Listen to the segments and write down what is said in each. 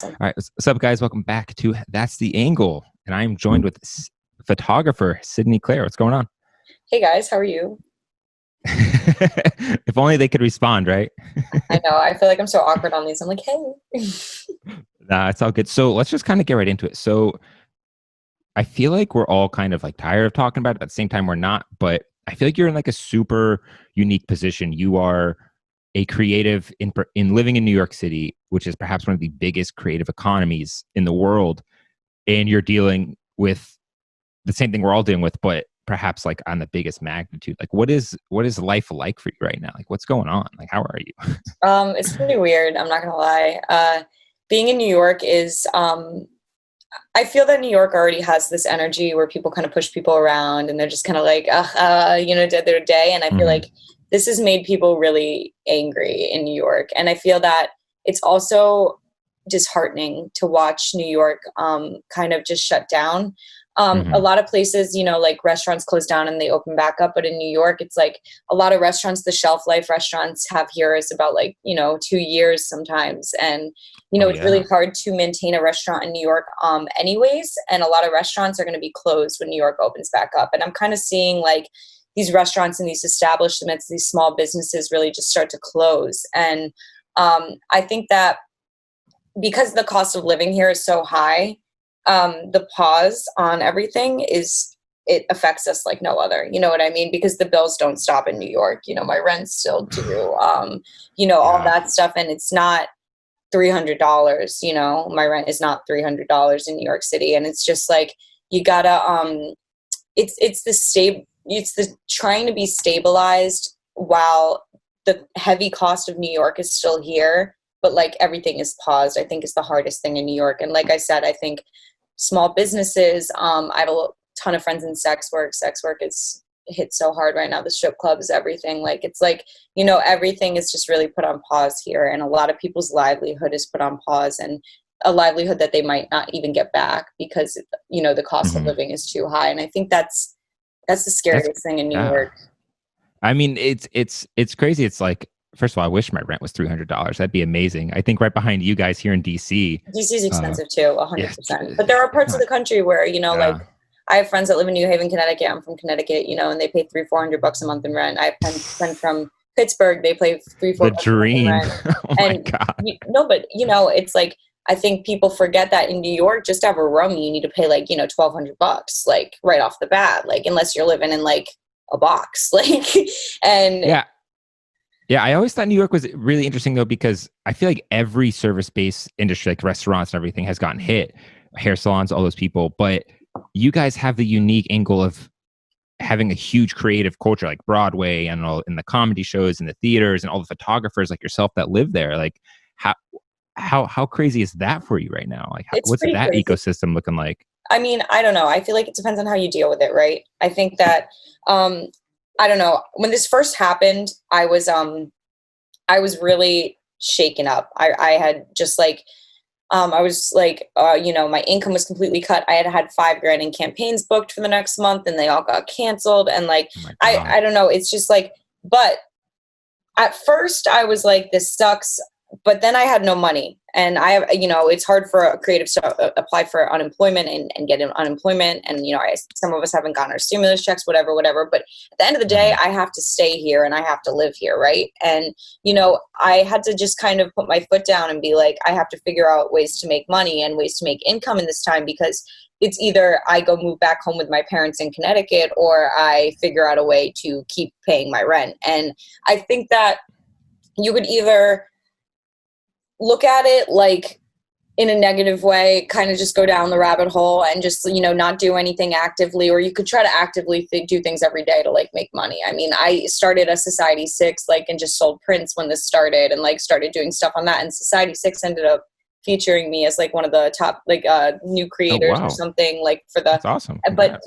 All right, what's up, guys? Welcome back to That's the Angle, and I'm joined with photographer Sydney Claire. What's going on? Hey guys, how are you? If only they could respond, right? I know, I feel like I'm so awkward on these. I'm like, hey. Nah, it's all good. So let's just kind of get right into it. So I feel like we're all kind of like tired of talking about it. At the same time, we're not. But I feel like you're in like a super unique position. You are a creative in living in New York City, which is perhaps one of the biggest creative economies in the world, and you're dealing with the same thing we're all dealing with, but perhaps like on the biggest magnitude. Like what is life like for you right now? Like what's going on? Like how are you? It's pretty weird, I'm not gonna lie. Being in New York is I feel that New York already has this energy where people kind of push people around and they're just kind of like, did their day. And I feel Hmm. like this has made people really angry in New York. And I feel that it's also disheartening to watch New York kind of just shut down. A Hmm. lot of places, like restaurants close down and they open back up. But in New York, it's like a lot of restaurants, the shelf life restaurants have here is about like, 2 years sometimes. And Oh it's really yeah. hard to maintain a restaurant in New York, anyways. And a lot of restaurants are going to be closed when New York opens back up. And I'm kind of seeing like these restaurants and these establishments, these small businesses really just start to close. And I think that because the cost of living here is so high, the pause on everything it affects us like no other. You know what I mean? Because the bills don't stop in New York. My rent's still due. All Yeah. that stuff, and it's not $300. My rent is not $300 in New York City, and it's just like you gotta. It's the stable. It's the trying to be stabilized while the heavy cost of New York is still here, but like everything is paused. I think is the hardest thing in New York. And like I said, I think small businesses. I have a ton of friends in sex work. Sex work is hit so hard right now. The strip clubs, everything. Like it's like everything is just really put on pause here, and a lot of people's livelihood is put on pause, and a livelihood that they might not even get back because the cost of Hmm. living is too high. And I think that's the That's scariest thing in New yeah. York. I mean, it's crazy. It's like first of all, I wish my rent was $300. That'd be amazing. I think right behind you guys here in DC. DC is Uh, expensive too, yeah, 100%. But there are it's parts of not. the country where, like Yeah, I have friends that live in New Haven, Connecticut. I'm from Connecticut, and they pay 300-400 bucks a month in rent. I have friends from Pittsburgh. They pay three, four the bucks a month in dream. rent. Oh my And god. no, but it's like, I think people forget that in New York, just to have a room, you need to pay like, 1,200 bucks, like right off the bat, like unless you're living in like a box, like, and Yeah, yeah, I always thought New York was really interesting though because I feel like every service-based industry, like restaurants and everything, has gotten hit. Hair salons, all those people, but you guys have the unique angle of having a huge creative culture, like Broadway and all, in the comedy shows and the theaters and all the photographers like yourself that live there. Like, how how crazy is that for you right now? Like, it's what's pretty that crazy. ecosystem looking like? I mean, I don't know. I feel like it depends on how you deal with it, right? I think that um I don't know. When this first happened, I was really shaken up. I had just like I was like my income was completely cut. I had had 5 grand in campaigns booked for the next month and they all got canceled. And like Oh my I god. don't know, it's just like, but at first I was like, this sucks, but then I had no money. And I have, it's hard for a creative to apply for unemployment and get unemployment. And, some of us haven't gotten our stimulus checks, whatever. But at the end of the day, Hmm. I have to stay here and I have to live here. Right. And, I had to just kind of put my foot down and be like, I have to figure out ways to make money and ways to make income in this time, because it's either I go move back home with my parents in Connecticut or I figure out a way to keep paying my rent. And I think that you could either look at it like in a negative way, kind of just go down the rabbit hole and just, not do anything actively, or you could try to actively do things every day to like make money. I mean, I started a Society 6, like, and just sold prints when this started and like started doing stuff on that. And Society 6 ended up featuring me as like one of the top like new Oh creators or wow, something like for the that's awesome. but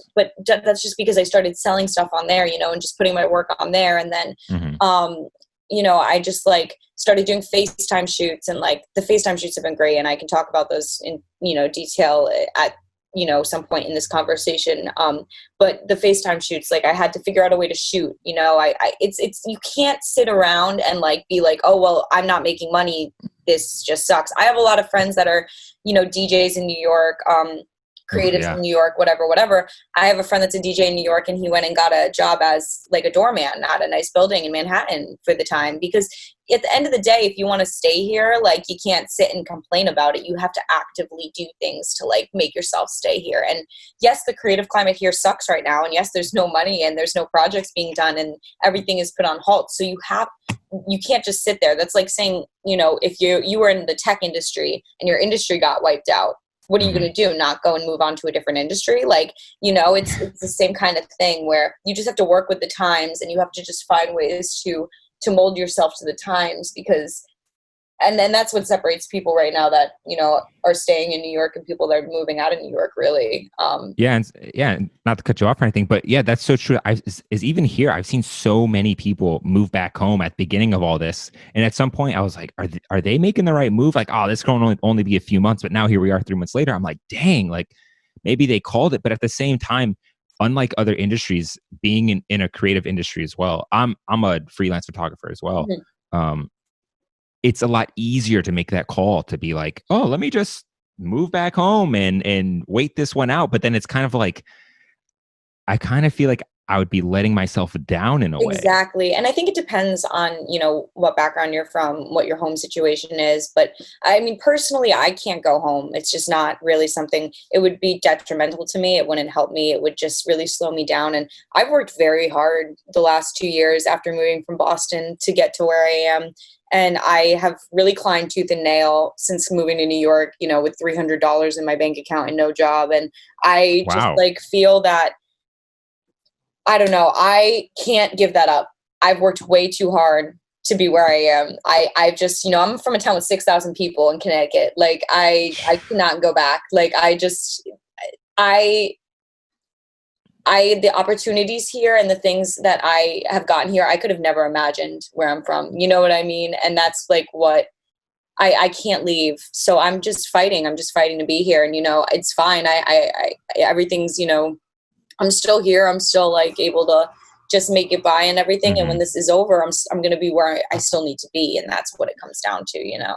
Congrats. that's just because I started selling stuff on there, and just putting my work on there. And then Hmm. um I just like started doing FaceTime shoots, and like the FaceTime shoots have been great, and I can talk about those in detail at some point in this conversation. But the FaceTime shoots, like I had to figure out a way to shoot, it's, you can't sit around and like, be like, oh, well, I'm not making money. This just sucks. I have a lot of friends that are, DJs in New York, Oh, creatives in yeah. New York, whatever. I have a friend that's a DJ in New York, and he went and got a job as like a doorman at a nice building in Manhattan for the time. Because at the end of the day, if you want to stay here, like you can't sit and complain about it. You have to actively do things to like make yourself stay here. And yes, the creative climate here sucks right now. And yes, there's no money and there's no projects being done and everything is put on halt. So you can't just sit there. That's like saying, if you were in the tech industry and your industry got wiped out, what are you Hmm. going to do? Not go and move on to a different industry? Like, it's the same kind of thing where you just have to work with the times and you have to just find ways to mold yourself to the times, because and then that's what separates people right now that, are staying in New York and people that are moving out of New York, really. Yeah, and not to cut you off or anything, but yeah, that's so true. Is even here, I've seen so many people move back home at the beginning of all this, and at some point, I was like, are they making the right move? Like, oh, this can only be a few months, but now here we are 3 months later. I'm like, dang, like maybe they called it, but at the same time, unlike other industries, being in a creative industry as well, I'm a freelance photographer as well. Mhm. Um, it's a lot easier to make that call to be like, oh, let me just move back home and wait this one out. But then it's kind of like, I kind of feel like I would be letting myself down in a way. Exactly. And I think it depends on, what background you're from, what your home situation is. But I mean, personally, I can't go home. It's just not really something, it would be detrimental to me. It wouldn't help me. It would just really slow me down. And I've worked very hard the last 2 years after moving from Boston to get to where I am. And I have really climbed tooth and nail since moving to New York, with $300 in my bank account and no job. And I just Wow. like feel that I don't know. I can't give that up. I've worked way too hard to be where I am. I just, I'm from a town with 6,000 people in Connecticut. Like I cannot go back. Like I, the opportunities here and the things that I have gotten here, I could have never imagined where I'm from. You know what I mean? And that's like what I can't leave. So I'm just fighting. I'm just fighting to be here. And, it's fine. Everything's, I'm still here. I'm still like able to just make it by and everything. And when Hmm. this is over, I'm going to be where I still need to be. And that's what it comes down to.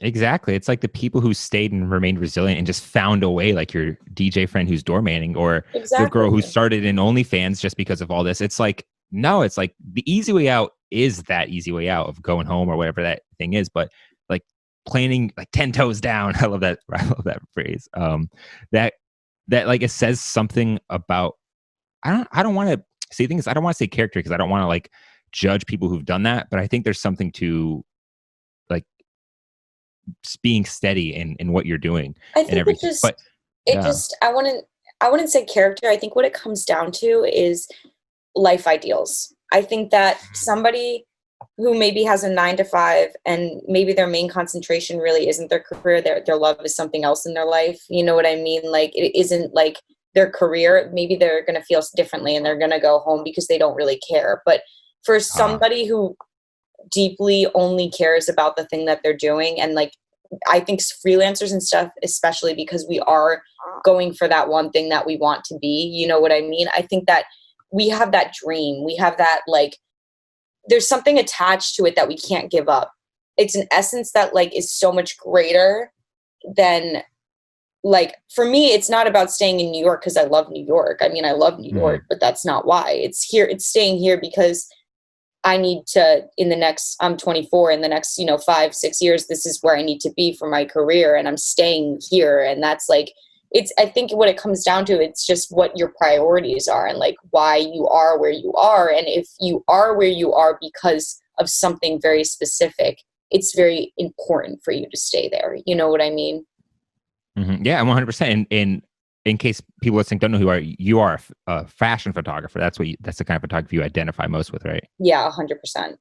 Exactly. It's like the people who stayed and remained resilient and just found a way, like your DJ friend who's door manning, or the girl who Exactly. started in OnlyFans just because of all this. It's like, no, it's like the easy way out is that easy way out of going home or whatever that thing is. But like planning like 10 toes down. I love that. I love that phrase. That, that like it says something about, I don't want to say things. I don't want to say character because I don't want to like judge people who've done that. But I think there's something to like being steady in what you're doing I and think everything. But yeah. I wouldn't say character. I think what it comes down to is life ideals. I think that somebody who maybe has a 9 to 5 and maybe their main concentration really isn't their career, their love is something else in their life. You know what I mean? Like it isn't like their career. Maybe they're going to feel differently and they're going to go home because they don't really care. But for Ah, somebody who deeply only cares about the thing that they're doing, and like I think freelancers and stuff, especially because we are going for that one thing that we want to be, you know what I mean? I think that we have that dream. We have that like there's something attached to it that we can't give up. It's an essence that like is so much greater than like for me it's not about staying in New York because I love New York. I mean, I love New mhm. York, but that's not why. It's staying here because I need to in the next I'm 24 in the next 5 6 years this is where I need to be for my career and I'm staying here. And that's like it's I think what it comes down to it's just what your priorities are and like why you are where you are. And if you are where you are because of something very specific, it's very important for you to stay there. You know what I mean? Yeah, I'm 100%. And in case people listening don't know who you are a fashion photographer. That's the kind of photography you identify most with, right? Yeah, 100%.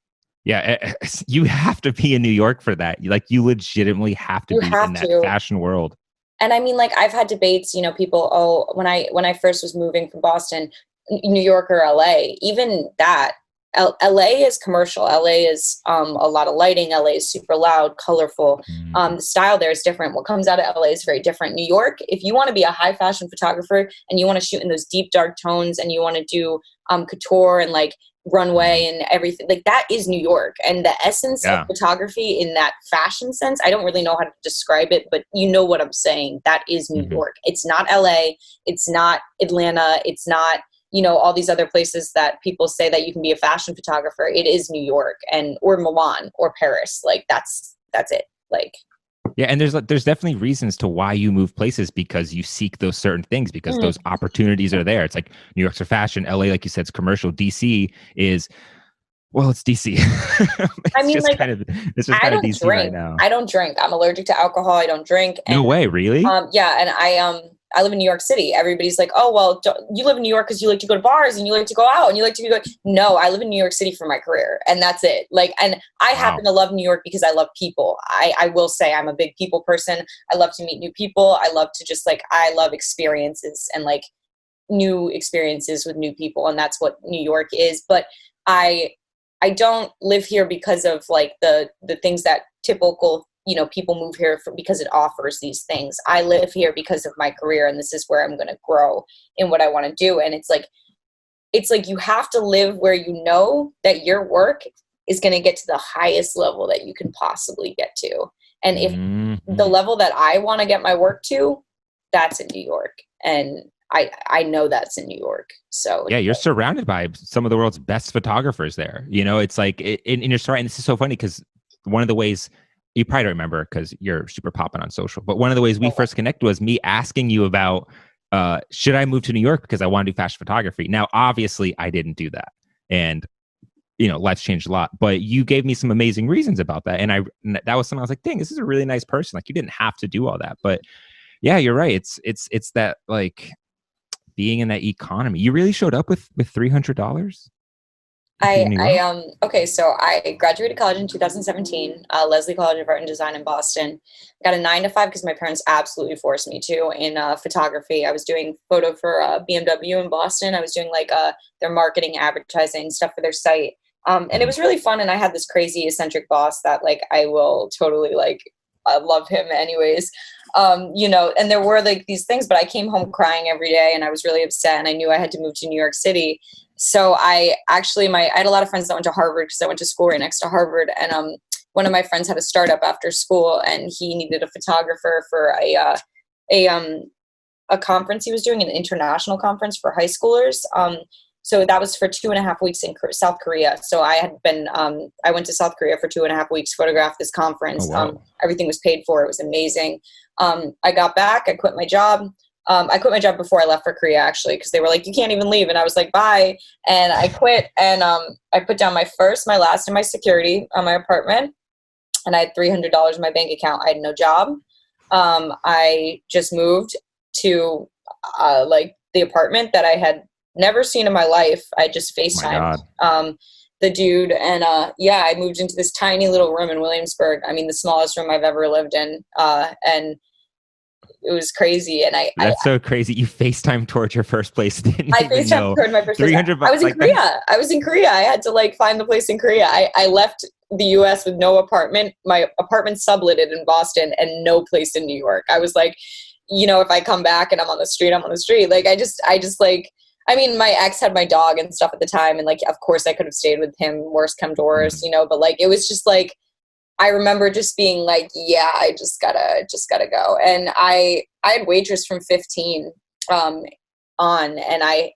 Yeah, you have to be in New York for that. Like you legitimately have to You be have in that to. fashion world. And I mean, like I've had debates, people, oh, when I first was moving from Boston, New York or LA, even that, LA is commercial. LA is a lot of lighting. LA is super loud, colorful. The style there is different. What comes out of LA is very different. New York, if you want to be a high fashion photographer and you want to shoot in those deep dark tones and you want to do couture and like runway and everything, like that is New York. And the essence of photography in that fashion sense, I don't really know how to describe it, but you know what I'm saying. That is New York. It's not LA. It's not Atlanta. It's not, you know, all these other places that people say that you can be a fashion photographer. It is New York or Milan or Paris. Like that's it. Like, yeah. And there's definitely reasons to why you move places, because you seek those certain things, because those opportunities are there. It's like New York's for fashion. LA, like you said, it's commercial. DC is, well, it's DC. I mean, like, it's just kind of DC drink. right now. I don't drink. I'm allergic to alcohol. I don't drink. No way, really? Yeah. And I live in New York City. Everybody's like, oh, well, you live in New York because you like to go to bars and you like to go out and you like to go. No, I live in New York City for my career. And that's it. Like, and I happen to love New York because I love people. I will say I'm a big people person. I love to meet new people. I love to just like, I love experiences and like new experiences with new people. And that's what New York is. But I don't live here because of like the things that typical, you know, people move here for, because it offers these things. I live here because of my career, and this is where I'm going to grow in what I want to do. And it's like you have to live where you know that your work is going to get to the highest level that you can possibly get to. And if the level that I want to get my work to, that's in New York. And I know that's in New York. So yeah, you're surrounded by some of the world's best photographers there. You know, it's like, and you're right. And this is so funny because one of the ways, you probably don't remember because you're super popping on social, but one of the ways we first connected was me asking you about, should I move to New York because I want to do fashion photography? Now, obviously I didn't do that. And, you know, life's changed a lot, but you gave me some amazing reasons about that. And that was something I was like, dang, this is a really nice person. Like, you didn't have to do all that, but yeah, you're right. It's that like being in that economy. You really showed up with $300. Okay, so I graduated college in 2017, Leslie College of Art and Design in Boston. Got a 9 to 5 because my parents absolutely forced me to in photography. I was doing photo for BMW in Boston. I was doing like their marketing, advertising stuff for their site. And it was really fun. And I had this crazy eccentric boss that like I will totally like, I love him anyways. You know, and there were like these things, but I came home crying every day and I was really upset and I knew I had to move to New York City. So I had a lot of friends that went to Harvard because I went to school right next to Harvard. And one of my friends had a startup after school and he needed a photographer for a conference he was doing, an international conference for high schoolers. So that was for 2.5 weeks in South Korea. So I went to South Korea for 2.5 weeks, photographed this conference. Oh, wow. Everything was paid for. It was amazing. I got back, I quit my job. I quit my job before I left for Korea, actually, because they were like, you can't even leave. And I was like, bye. And I quit. And I put down my first, my last, and my security on my apartment. And I had $300 in my bank account. I had no job. I just moved to like the apartment that I had never seen in my life. I just FaceTimed the dude. And I moved into this tiny little room in Williamsburg. I mean, the smallest room I've ever lived in. And it was crazy. And that's so crazy. You FaceTime towards your first place. I FaceTime towards my first place. I was in Korea. I was in Korea. I had to like find the place in Korea. I left the US with no apartment. My apartment subletted in Boston and no place in New York. I was like, you know, if I come back and I'm on the street, I'm on the street. Like, I just like, I mean, my ex had my dog and stuff at the time. And like, of course I could have stayed with him, worst come to worst, you know, but like, it was just like, I remember just being like, yeah, I just gotta go. And I had waitress from 15 on, and I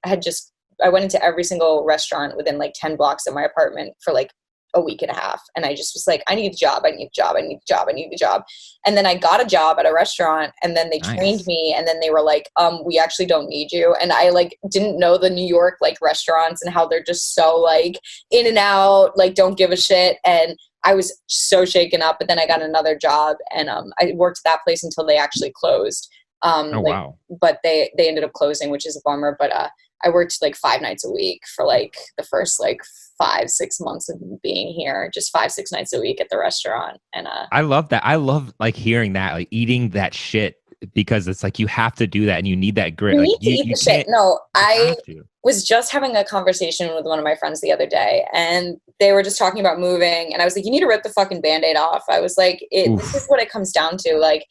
went into every single restaurant within like 10 blocks of my apartment for like a week and a half. And I just was like, I need a job. And then I got a job at a restaurant and then they trained me and then they were like, we actually don't need you. And I like didn't know the New York like restaurants and how they're just so like in and out, like don't give a shit. And I was so shaken up, but then I got another job and I worked at that place until they actually closed. Wow. But they ended up closing, which is a bummer. But I worked like 5 nights a week for like the first like 5-6 months of being here, just 5-6 nights a week at the restaurant. And I love that. I love like hearing that, like eating that shit because it's like you have to do that and you need that grit. You Like need to eat you the shit. can't, No, you I have to. was just having a conversation with one of my friends the other day, and they were just talking about moving, and I was like, you need to rip the fucking Band-Aid off. I was like, this is Oof. what it comes down to. Like,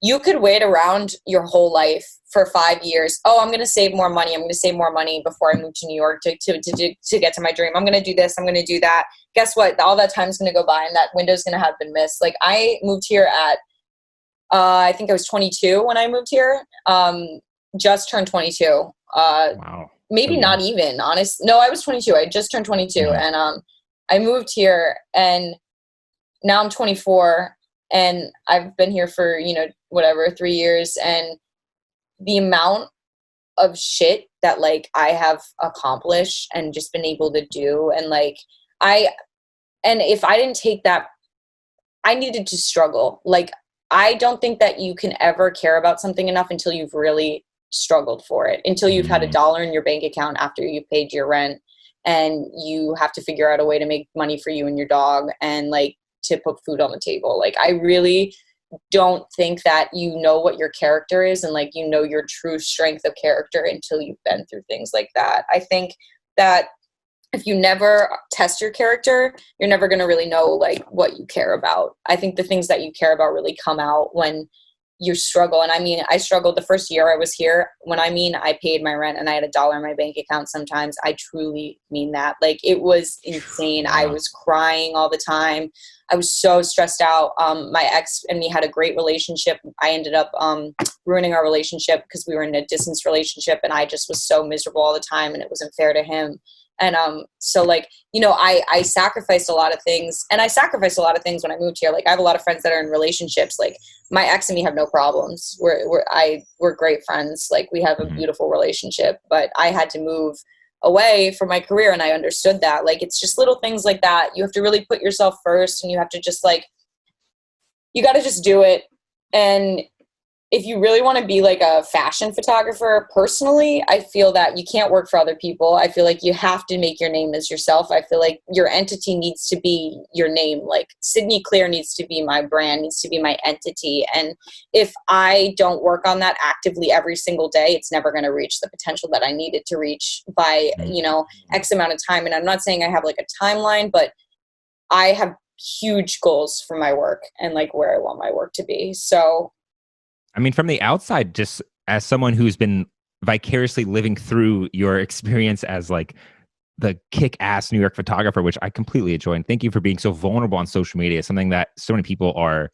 you could wait around your whole life for 5 years. Oh, I'm going to save more money. I'm going to save more money before I move to New York to get to my dream. I'm going to do this. I'm going to do that. Guess what? All that time's going to go by and that window's going to have been missed. Like, I moved here at, I think I was 22 when I moved here. Just turned 22. Wow. So Maybe not young. even, honest. No, I was 22. I just turned 22. Mhm. And I moved here, and now I'm 24, and I've been here for, whatever, 3 years. And the amount of shit that like I have accomplished and just been able to do, and like I and if I didn't take that, I needed to struggle. Like, I don't think that you can ever care about something enough until you've really struggled for it, until you've had a Mhm. dollar in your bank account after you paid your rent, and you have to figure out a way to make money for you and your dog, and like to put food on the table. Like, I really don't think that you know what your character is, and like your true strength of character until you've been through things like that. I think that if you never test your character, you're never going to really know like what you care about. I think the things that you care about really come out when you struggle. And I mean, I struggled the first year I was here. When I mean I paid my rent and I had a dollar in my bank account sometimes, I truly mean that. Like, it was insane. I Yeah. was crying all the time. I was so stressed out. My ex and me had a great relationship. I ended up ruining our relationship because we were in a distance relationship, and I just was so miserable all the time, and it wasn't fair to him. And so like, I sacrificed a lot of things, and I sacrificed a lot of things when I moved here. Like, I have a lot of friends that are in relationships. Like, my ex and me have no problems. We're great friends. Like, we have a Mhm. beautiful relationship, but I had to move away from my career, and I understood that. Like, it's just little things like that. You have to really put yourself first, and you have to just like, you got to just do it. And if you really want to be like a fashion photographer, personally, I feel that you can't work for other people. I feel like you have to make your name as yourself. I feel like your entity needs to be your name. Like, Sydney Clear needs to be my brand, needs to be my entity. And if I don't work on that actively every single day, it's never going to reach the potential that I needed to reach by, Mhm. X amount of time. And I'm not saying I have like a timeline, but I have huge goals for my work and like where I want my work to be. So I mean, from the outside, just as someone who's been vicariously living through your experience as like the kick-ass New York photographer, which I completely enjoy. And thank you for being so vulnerable on social media, something that so many people are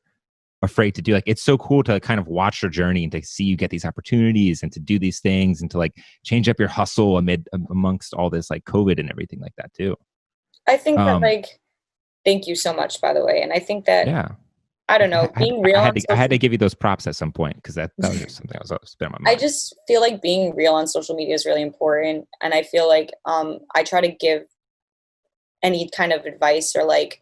afraid to do. Like, it's so cool to kind of watch your journey and to see you get these opportunities and to do these things and to like change up your hustle amongst all this like COVID and everything like that too. I think that Um, like, thank you so much, by the way. And I think that, yeah. I don't I know, had, being real I had on to I had social to give you those props at some point because that was just something that was always been on my I mind. just feel like being real on social media is really important. And I feel like I try to give any kind of advice or like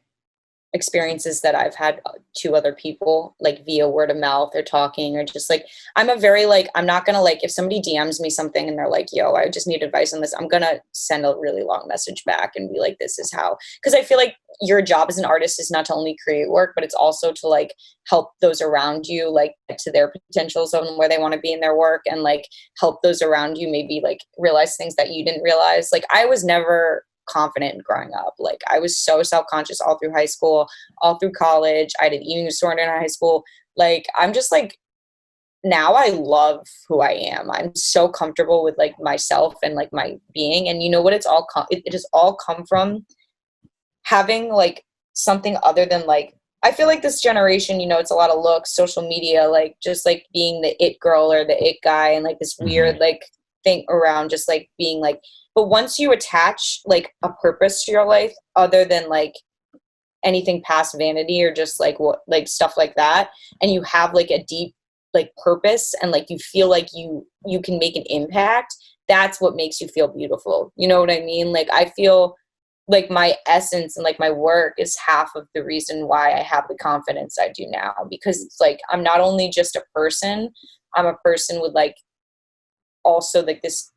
experiences that I've had to other people, like via word of mouth or talking, or just like, I'm a very like, I'm not gonna like, if somebody DMs me something and they're like, yo, I just need advice on this, I'm gonna send a really long message back and be like, this is how. Because I feel like your job as an artist is not to only create work, but it's also to like help those around you like get to their potentials and where they want to be in their work, and like help those around you maybe like realize things that you didn't realize. Like, I was never confident in growing up. Like, I was so self-conscious all through high school, all through college. I did eating disorder in high school. Like, I'm just like, now I love who I am. I'm so comfortable with like myself and like my being. And you know what? It has all come from having like something other than like, I feel like this generation, it's a lot of looks, social media, like just like being the it girl or the it guy, and like this Hmm. weird like thing around just like being like, but once you attach like a purpose to your life other than like anything past vanity or just like what like stuff like that, and you have like a deep like purpose, and like you feel like you can make an impact, that's what makes you feel beautiful. You know what I mean? Like, I feel like my essence and like my work is half of the reason why I have the confidence I do now, because it's like, I'm not only just a person, I'm a person with like also like this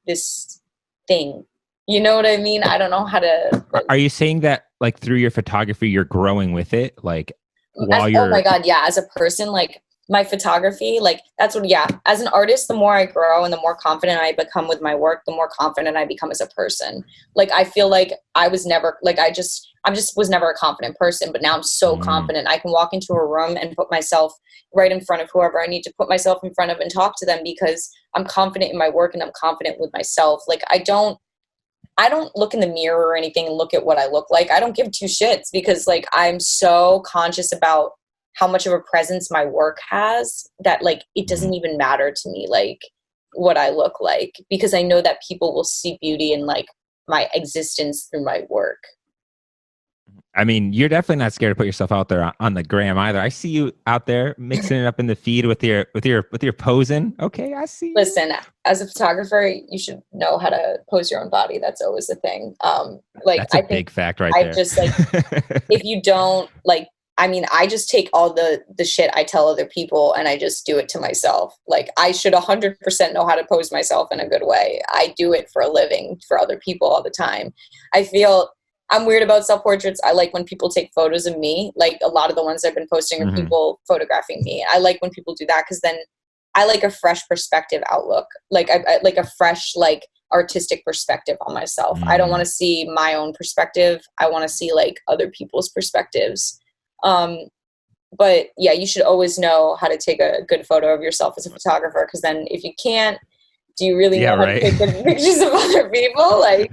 thing. You know what I mean? I don't know how to. Are you saying that like through your photography, you're growing with it, like while Oh my you're? god, yeah. As a person, like my photography, like that's what, yeah, as an artist, the more I grow and the more confident I become with my work, the more confident I become as a person. Like I feel like I was never like I just was never a confident person, but now I'm so Mm. confident. I can walk into a room and put myself right in front of whoever I need to put myself in front of and talk to them because I'm confident in my work and I'm confident with myself. Like I don't look in the mirror or anything and look at what I look like. I don't give two shits because like I'm so conscious about how much of a presence my work has that like it Mm. doesn't even matter to me like what I look like because I know that people will see beauty in like my existence through my work. I mean, you're definitely not scared to put yourself out there on the gram either. I see you out there mixing it up in the feed with your posing. Okay, I see you. Listen, as a photographer, you should know how to pose your own body. That's always the thing. Like That's a I think big fact right I've there. just like if you don't like I mean I just take all the shit I tell other people and I just do it to myself. Like I should 100% know how to pose myself in a good way. I do it for a living for other people all the time. I feel I'm weird about self portraits. I like when people take photos of me. Like a lot of the ones I've been posting are Hmm. people photographing me. I like when people do that because then I like a fresh perspective outlook. Like I like a fresh like artistic perspective on myself. I don't want Mm. to see my own perspective. I want to see like other people's perspectives. Um, but yeah, you should always know how to take a good photo of yourself as a photographer because then if you can't, do you really Yeah, know how to right. take good pictures of other people? Like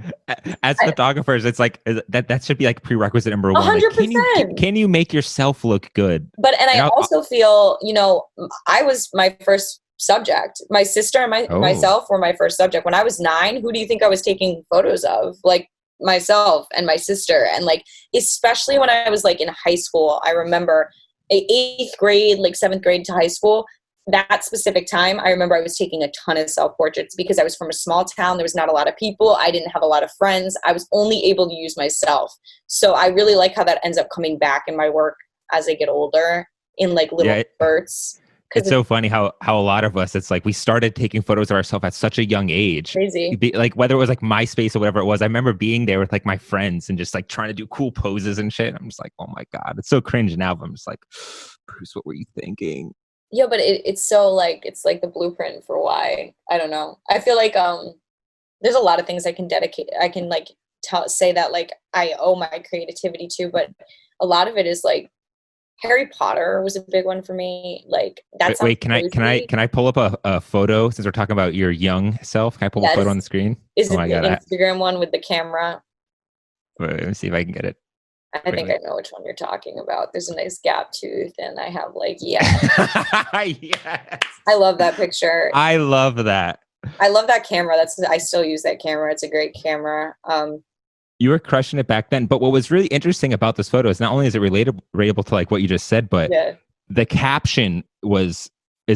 As photographers, it's like that should be like prerequisite number a one. Like, hundred percent. can you make yourself look good? But and I And also feel, you know, I was my first subject. My sister and oh, myself were my first subject. When I was 9, who do you think I was taking photos of? Like myself and my sister. And like especially when I was like in high school, I remember 8th grade, like 7th grade to high school. That specific time, I remember I was taking a ton of self portraits because I was from a small town. There was not a lot of people. I didn't have a lot of friends. I was only able to use myself. So I really like how that ends up coming back in my work as I get older in like little yeah. spurts because It's it's so funny how a lot of us, it's like we started taking photos of ourselves at such a young age. crazy. Like whether it was like MySpace or whatever it was, I remember being there with like my friends and just like trying to do cool poses and shit. I'm just like, oh my God, it's so cringe now. But I'm just like, Bruce, what were you thinking? Yeah, but it's so like it's like the blueprint for why I don't know. I feel like there's a lot of things I can dedicate. I can like say that like I owe my creativity to, but a lot of it is like Harry Potter was a big one for me. Like that Wait, sounds can I crazy. can I pull up a photo since we're talking about your young self? Can I pull a photo on Yes. the screen? Is Oh it my the God, Instagram one with the camera? wait, let me see if I can get it. I Wait, think I wait. know which one you're talking about. There's a nice gap tooth, and I have like, yeah, Yes, I love that picture. I love that. I love that camera. That's I still use that camera. It's a great camera. You were crushing it back then. But what was really interesting about this photo is not only is it relatable to like what you just said, but Yeah. the caption is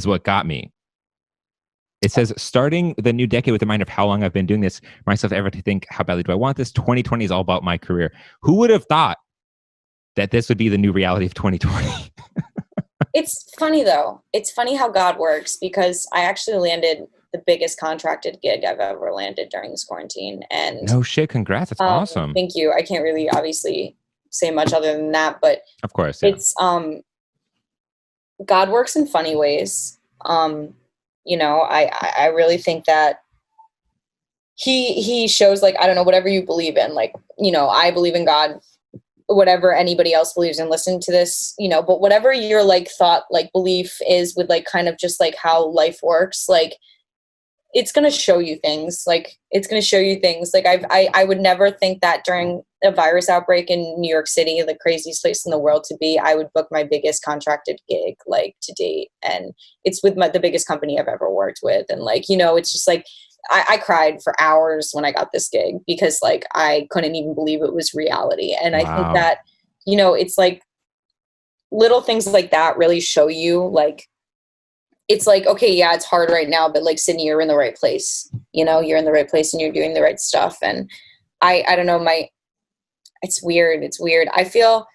what got me. It says, starting the new decade with a mind of how long I've been doing this, myself ever to think, how badly do I want this? 2020 is all about my career. Who would have thought that this would be the new reality of 2020? It's funny though. It's funny how God works because I actually landed the biggest contracted gig I've ever landed during this quarantine, and No shit. Congrats. That's awesome. thank you. I can't really obviously say much other than that, but Of course. Yeah. it's God works in funny ways. You know, I really think that he shows like I don't know whatever you believe in. Like you know, I believe in God. Whatever anybody else believes in, listen to this. You know, but whatever your like thought, like belief is with like kind of just like how life works, like it's going to show you things. Like it's going to show you things. Like I would never think that during a virus outbreak in New York City, the craziest place in the world to be, I would book my biggest contracted gig like to date. And it's with the biggest company I've ever worked with. And like, you know, it's just like, I cried for hours when I got this gig because like, I couldn't even believe it was reality. And I think Wow. that, you know, it's like little things like that really show you like, it's like, okay, yeah, it's hard right now, but like Sydney, you're in the right place. You know, you're in the right place and you're doing the right stuff. And I don't know, it's weird. It's weird. I feel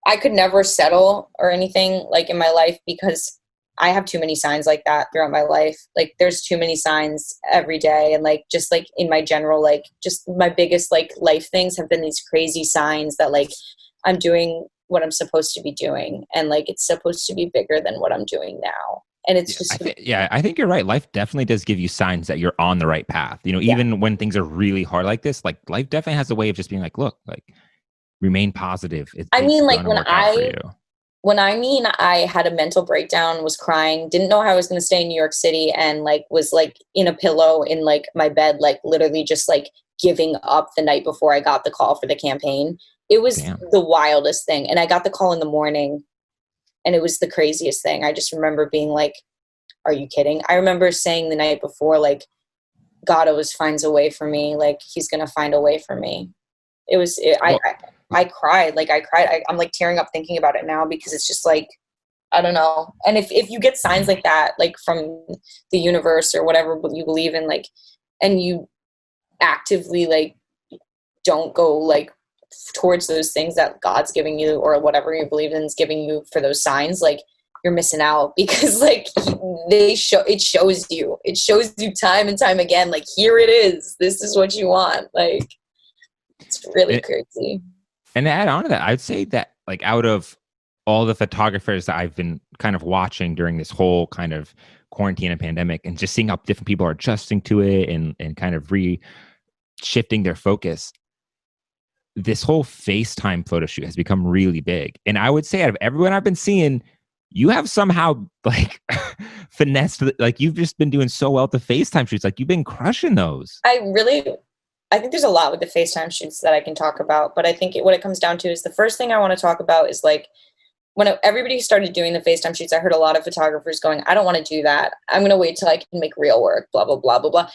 I could never settle or anything like in my life because I have too many signs like that throughout my life. Like there's too many signs every day. And like, just like in my general, like just my biggest like life things have been these crazy signs that like I'm doing what I'm supposed to be doing. And like, it's supposed to be bigger than what I'm doing now. And it's just, I think you're right. Life definitely does give you signs that you're on the right path. You know, yeah. even when things are really hard like this, like life definitely has a way of just being like, look, like remain positive. I It's mean, like gonna work out for you. when I mean I had a mental breakdown, was crying, didn't know how I was going to stay in New York City, and like was like in a pillow in like my bed, like literally just like giving up the night before I got the call for the campaign. It was Damn. the wildest thing. And I got the call in the morning, and it was the craziest thing. I just remember being like, are you kidding? I remember saying the night before, like, God always finds a way for me. Like, he's going to find a way for me. Well, I cried. Like, I cried. I'm like tearing up thinking about it now, because it's just like, I don't know. And if you get signs like that, like from the universe or whatever you believe in, like, and you actively like don't go like towards those things that God's giving you, or whatever you believe in is giving you for those signs, like, you're missing out, because like it shows you time and time again, like, here it is, this is what you want. Like, it's really crazy. And to add on to that, I'd say that like out of all the photographers that I've been kind of watching during this whole kind of quarantine and pandemic, and just seeing how different people are adjusting to it and kind of shifting their focus, this whole FaceTime photo shoot has become really big. And I would say out of everyone I've been seeing, you have somehow like finessed, like you've just been doing so well at the FaceTime shoots. Like you've been crushing those. I think there's a lot with the FaceTime shoots that I can talk about, but I think what it comes down to is the first thing I want to talk about is like, when everybody started doing the FaceTime shoots, I heard a lot of photographers going, I don't want to do that. I'm going to wait till I can make real work, blah, blah, blah, blah, blah.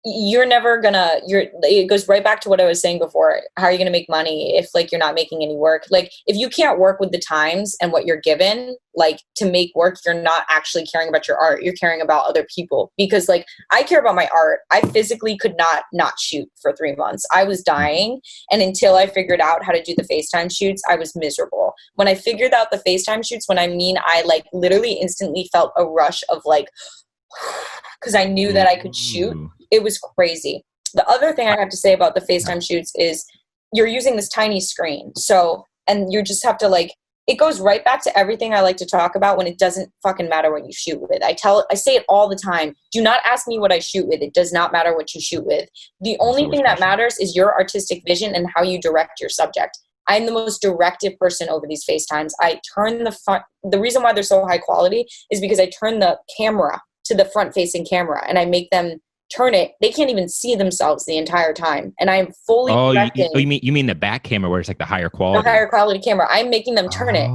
It goes right back to what I was saying before. How are you going to make money if like you're not making any work? Like, if you can't work with the times and what you're given, like, to make work, you're not actually caring about your art. You're caring about other people, because like, I care about my art. I physically could not shoot for 3 months. I was dying. And until I figured out how to do the FaceTime shoots, I was miserable. When I figured out the FaceTime shoots, when I mean, I like literally instantly felt a rush of like, because I knew that I could shoot. It was crazy. The other thing I have to say about the FaceTime shoots is you're using this tiny screen. So, and you just have to like, it goes right back to everything I like to talk about when it doesn't fucking matter what you shoot with. I say it all the time. Do not ask me what I shoot with. It does not matter what you shoot with. The only thing that matters is your artistic vision and how you direct your subject. I'm the most directive person over these FaceTimes. I turn the reason why they're so high quality is because I turn the camera to the front facing camera and I make them turn it. They can't even see themselves the entire time. And I'm fully directing. You mean the back camera where it's like the higher quality? The higher quality camera. I'm making them turn it.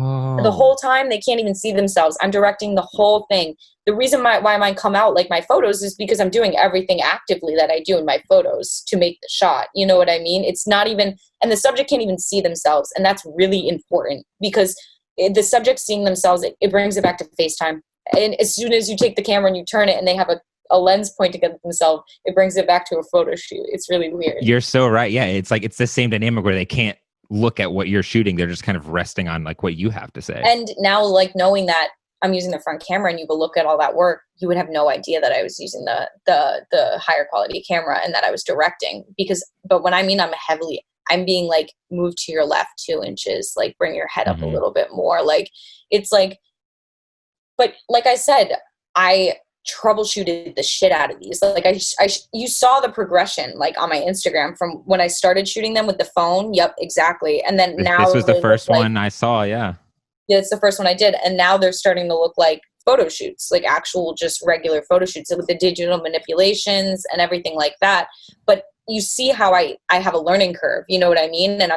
The whole time they can't even see themselves. I'm directing the whole thing. The reason why mine come out like my photos is because I'm doing everything actively that I do in my photos to make the shot. You know what I mean? It's not even, and the subject can't even see themselves. And that's really important, because the subject seeing themselves, it brings it back to FaceTime. And as soon as you take the camera and you turn it and they have a lens pointing at themselves, it brings it back to a photo shoot. It's really weird. You're so right. Yeah. It's like, it's the same dynamic where they can't look at what you're shooting. They're just kind of resting on like what you have to say. And now, like, knowing that I'm using the front camera and you would look at all that work, you would have no idea that I was using the higher quality camera and that I was directing. But when I mean I'm being like, move to your left 2 inches, like bring your head up a little bit more. Like, it's like, but like I said, I troubleshooted the shit out of these. Like you saw the progression like on my Instagram from when I started shooting them with the phone. Yep, exactly. And then now this was the first one I saw. Yeah, it's the first one I did. And now they're starting to look like photo shoots, like actual just regular photo shoots with the digital manipulations and everything like that. But you see how I have a learning curve, you know what I mean? And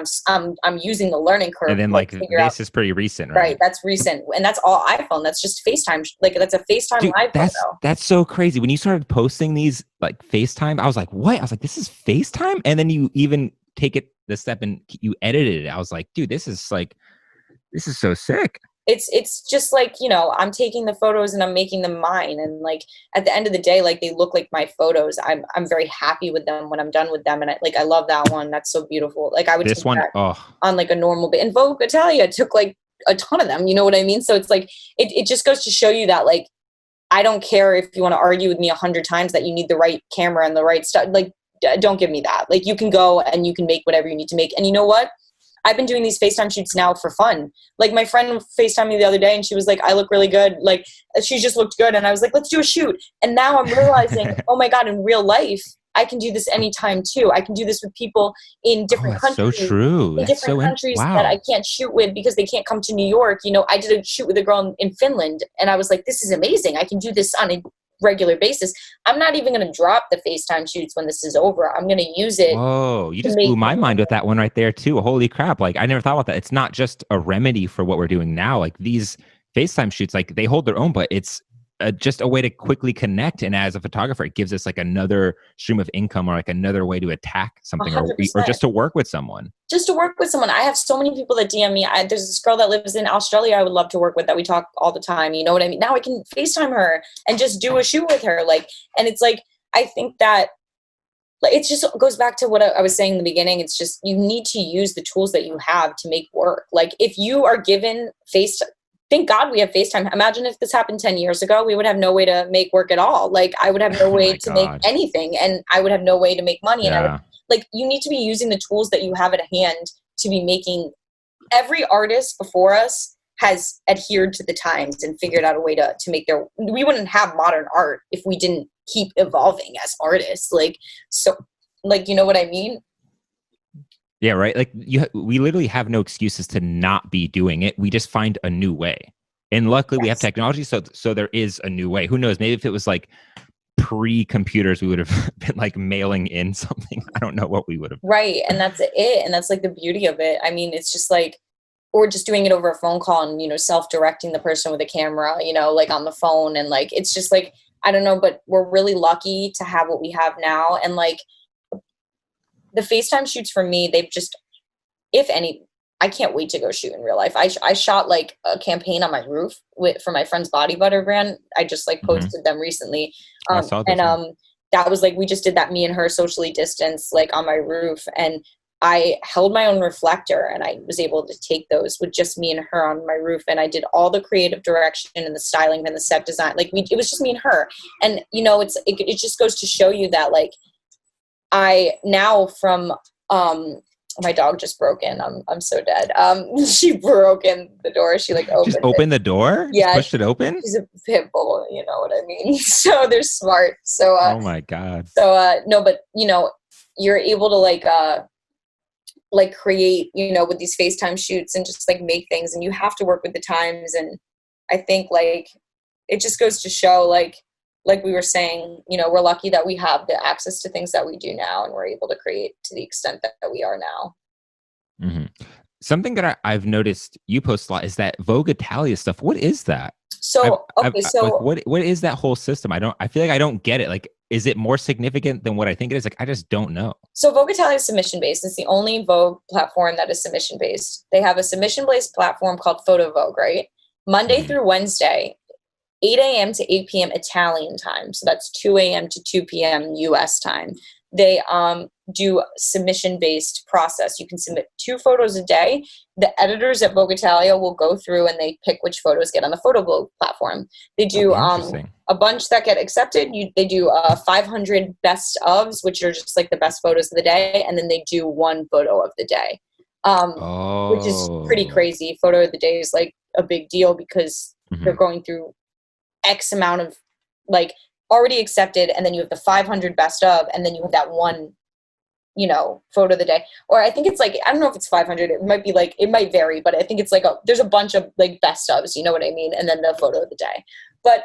I'm using the learning curve. And then like this is pretty recent, right? Right, that's recent, and that's all iPhone. That's just FaceTime. Like that's a FaceTime live photo. That's so crazy. When you started posting these like FaceTime, I was like, what? I was like, this is FaceTime? And then you even take it the step and you edited it. I was like, dude, this is so sick. It's just like, you know, I'm taking the photos and I'm making them mine. And like, at the end of the day, like they look like my photos. I'm very happy with them when I'm done with them. And I love that one. That's so beautiful. Like I would this one on like a normal bit. And Vogue Italia took like a ton of them. You know what I mean? So it's like, it just goes to show you that like, I don't care if you want to argue with me 100 times that you need the right camera and the right stuff. Like, don't give me that. Like you can go and you can make whatever you need to make. And you know what? I've been doing these FaceTime shoots now for fun. Like my friend FaceTimed me the other day and she was like, I look really good. Like she just looked good. And I was like, let's do a shoot. And now I'm realizing, oh my God, in real life, I can do this anytime too. I can do this with people in Oh, different that's so countries, true. That's so that wow. I can't shoot with because they can't come to New York. You know, I did a shoot with a girl in Finland and I was like, this is amazing. I can do this on a regular basis. I'm not even going to drop the FaceTime shoots when this is over. I'm going to use it Whoa, you to just blew make my money. mind with that one right there too. Holy crap. Like I never thought about that. It's not just a remedy for what we're doing now. Like these FaceTime shoots, like they hold their own, but it's just a way to quickly connect. And as a photographer, it gives us like another stream of income or like another way to attack something or 100%. just to work with someone. Just to work with someone. I have so many people that DM me. There's this girl that lives in Australia I would love to work with that we talk all the time. You know what I mean? Now I can FaceTime her and just do a shoot with her. Like, and it's like, I think that like, it just goes back to what I was saying in the beginning. It's just, you need to use the tools that you have to make work. Like if you are given thank God we have FaceTime. Imagine if this happened 10 years ago, we would have no way to make work at all. Like I would have no Oh way my to make God. anything and I would have no way to make money. And I would Yeah. like, you need to be using the tools that you have at hand to be making. Every artist before us has adhered to the times and figured out a way to make we wouldn't have modern art if we didn't keep evolving as artists. Like, so like, you know what I mean? Yeah, right. Like we literally have no excuses to not be doing it. We just find a new way. And luckily we have Yes. technology. So there is a new way. Who knows? Maybe if it was like pre-computers, we would have been like mailing in something. I don't know what we would have. Right. And that's it. And that's like the beauty of it. I mean, it's just like, or just doing it over a phone call and, you know, self-directing the person with a camera, you know, like on the phone. And like, it's just like, I don't know, but we're really lucky to have what we have now. And like the FaceTime shoots for me, they've just, if any, I can't wait to go shoot in real life. I shot like a campaign on my roof for my friend's body butter brand. I just like Mhm. posted them recently. I saw And those. Yeah. that was like, we just did that, me and her socially distanced, like on my roof. And I held my own reflector and I was able to take those with just me and her on my roof. And I did all the creative direction and the styling and the set design. Like it was just me and her. And you know, it just goes to show you that like I now from, my dog just broke in. I'm so dead. She broke in the door. She like Just opened it. open the door? Just Yeah, pushed it open? she's a pit bull. You know what I mean? So they're smart. So, Oh my God. no, but you know, you're able to like create, you know, with these FaceTime shoots and just like make things, and you have to work with the times. And I think like it just goes to show like we were saying, you know, we're lucky that we have the access to things that we do now and we're able to create to the extent that we are now. Mhm. Something that I've noticed you post a lot is that Vogue Italia stuff. What is that? So, okay, Like, so what is that whole system? I feel like I don't get it. Like, is it more significant than what I think it is? Like, I just don't know. So Vogue Italia is submission based. It's the only Vogue platform that is submission based. They have a submission based platform called Photo Vogue, right? Monday Mhm. through Wednesday, 8 a.m. to 8 p.m. Italian time. So that's 2 a.m. to 2 p.m. US time. They do submission based process. You can submit 2 photos a day. The editors at Vogue Italia will go through and they pick which photos get on the Photo Vogue platform. They do Interesting. a bunch that get accepted. They do 500 best ofs, which are just like the best photos of the day, and then they do 1 photo of the day, which is pretty Oh. crazy. Photo of the day is like a big deal because they're Mhm. going through X amount of like already accepted, and then you have the 500 best of, and then you have that 1, you know, photo of the day. Or I think it's like, I don't know if it's 500. It might be like, it might vary, but I think it's like there's a bunch of like best ofs, you know what I mean? And then the photo of the day. But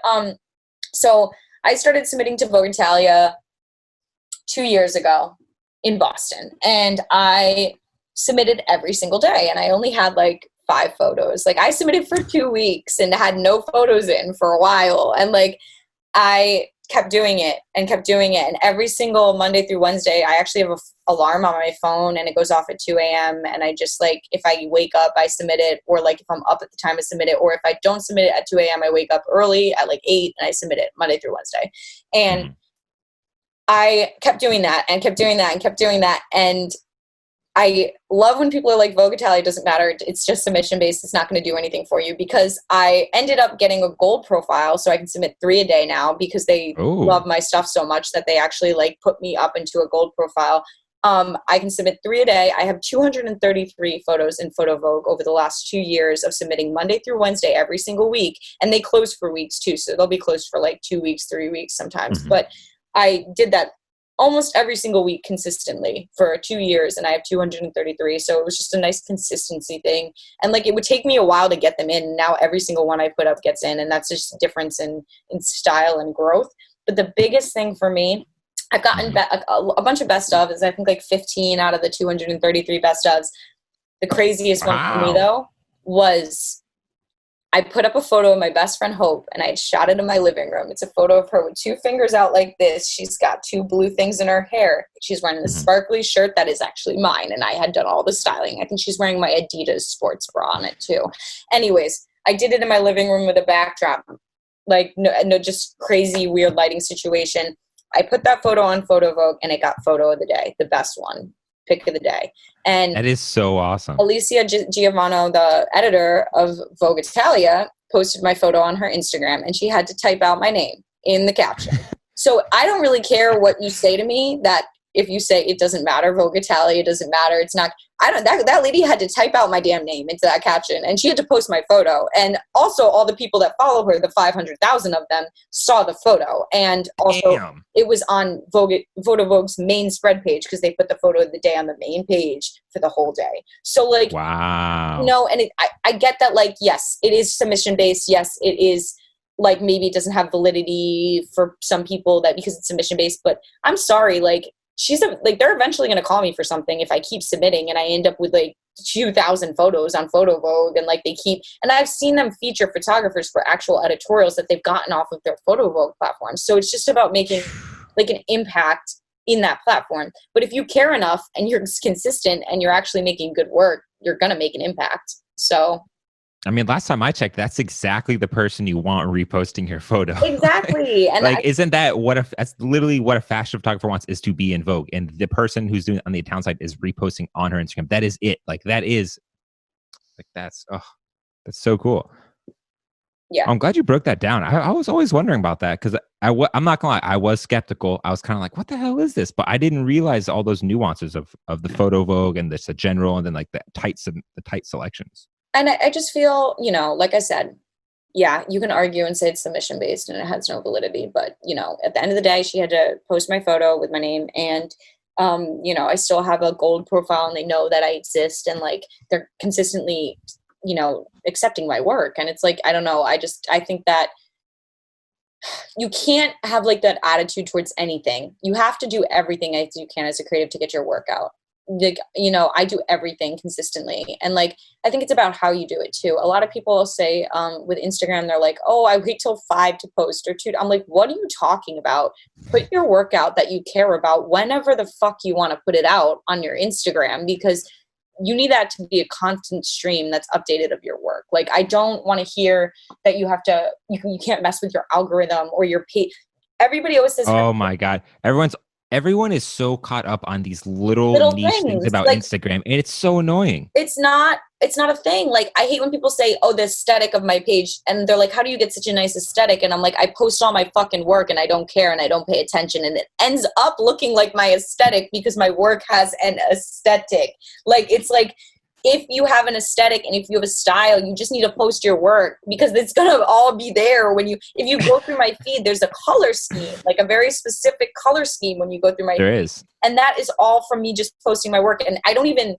so I started submitting to Vogue Italia 2 years ago in Boston, and I submitted every single day, and I only had like 5 photos. Like I submitted for 2 weeks and had no photos in for a while, and like I kept doing it and kept doing it. And every single Monday through Wednesday, I actually have an alarm on my phone and it goes off at 2 a.m. And I just like, if I wake up, I submit it, or like if I'm up at the time I submit it, or if I don't submit it at 2 a.m., I wake up early at like 8 and I submit it Monday through Wednesday. And Mhm. I kept doing that and kept doing that and kept doing that. And I love when people are like, Vogue Italia doesn't matter. It's just submission based. It's not going to do anything for you, because I ended up getting a gold profile. So I can submit 3 a day now because they Oh. love my stuff so much that they actually like put me up into a gold profile. I can submit 3 a day. I have 233 photos in Photo Vogue over the last 2 years of submitting Monday through Wednesday every single week. And they close for weeks too. So they'll be closed for like 2 weeks, 3 weeks sometimes. Mhm. But I did that almost every single week consistently for 2 years, and I have 233. So it was just a nice consistency thing. And like, it would take me a while to get them in. Now every single one I put up gets in, and that's just a difference in style and growth. But the biggest thing for me, I've gotten a bunch of best ofs. I think like 15 out of the 233 best ofs. The craziest one for me Wow. though was I put up a photo of my best friend Hope, and I had shot it in my living room. It's a photo of her with 2 fingers out like this. She's got 2 blue things in her hair. She's wearing this Mhm. sparkly shirt that is actually mine, and I had done all the styling. I think she's wearing my Adidas sports bra on it too. Anyways, I did it in my living room with a backdrop, like no, just crazy weird lighting situation. I put that photo on Photo Vogue, and it got photo of the day, the best one, pick of the day. And That is so awesome. Alicia Giovanno, the editor of Vogue Italia, posted my photo on her Instagram, and she had to type out my name in the caption. So I don't really care what you say to me, that if you say it doesn't matter, Vogue Italia, it doesn't matter, it's not, I don't, that lady had to type out my damn name into that caption, and she had to post my photo. And also all the people that follow her, the 500,000 of them, saw the photo. And also Damn. it was on Photo Vogue's main spread page, because they put the photo of the day on the main page for the whole day. So like, Wow. and I get that, like, yes, it is submission based. Yes, it is, like, maybe it doesn't have validity for some people that because it's submission based, but I'm sorry, like, they're eventually going to call me for something if I keep submitting and I end up with like 2,000 photos on Photo Vogue, and like and I've seen them feature photographers for actual editorials that they've gotten off of their Photo Vogue platform. So it's just about making like an impact in that platform. But if you care enough and you're consistent and you're actually making good work, you're going to make an impact. So I mean, last time I checked, that's exactly the person you want reposting your photo. exactly. And Like, isn't that that's literally what a fashion photographer wants, is to be in Vogue. And the person who's doing it on the account side is reposting on her Instagram. That is it. Like, that's so cool. yeah. I'm glad you broke that down. I was always wondering about that, because I'm not gonna lie, I was skeptical. I was kind of like, what the hell is this? But I didn't realize all those nuances of the Photo Vogue and the general, and then like the tight selections. And I just feel, like I said, yeah, you can argue and say it's submission based and it has no validity. But, at the end of the day, she had to post my photo with my name. And, I still have a gold profile, and they know that I exist, and like they're consistently, accepting my work. And it's like, I don't know. I think that you can't have like that attitude towards anything. You have to do everything as you can as a creative to get your work out. Like, I do everything consistently, and like I think it's about how you do it too. A lot of people say with Instagram, they're like, oh, I wait till 5 to post, or 2. I'm like, what are you talking about? Put your work out that you care about whenever the fuck you want to put it out on your Instagram, because you need that to be a constant stream that's updated of your work. Like, I don't want to hear that you have to you can't mess with your algorithm or your page. Everybody always says Oh my God. Everyone is so caught up on these little little niche things things. about Like, Instagram, and it's so annoying. it's not a thing. Like, I hate when people say, oh, the aesthetic of my page, and they're like, how do you get such a nice aesthetic? And I'm like, I post all my fucking work, and I don't care, and I don't pay attention, and it ends up looking like my aesthetic because my work has an aesthetic. Like, it's like, if you have an aesthetic and if you have a style, you just need to post your work, because it's gonna all be there if you go through my feed. There's a color scheme, like a very specific color scheme when you go through my There feed. is. And that is all from me just posting my work, and I don't even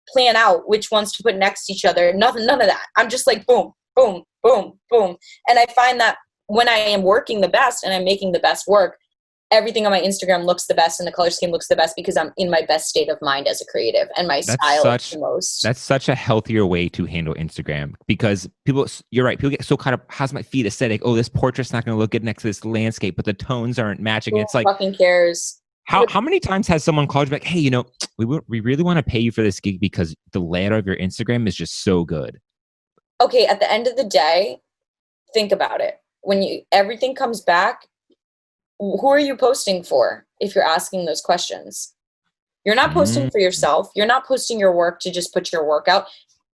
plan out which ones to put next to each other. None of that. I'm just like, boom, boom, boom, boom. And I find that when I am working the best and I'm making the best work, everything on my Instagram looks the best and the color scheme looks the best, because I'm in my best state of mind as a creative, and my That's style is such the most. that's such a healthier way to handle Instagram, because you're right, people get so caught up, how's my feed aesthetic? Oh, this portrait's not going to look good next to this landscape, but the tones aren't matching. Who It's like, fucking cares? how many times has someone called you back, hey, we really want to pay you for this gig because the layout of your Instagram is just so good. Okay, at the end of the day, think about it. When everything comes back, who are you posting for if you're asking those questions? You're not posting for yourself. You're not posting your work to just put your work out.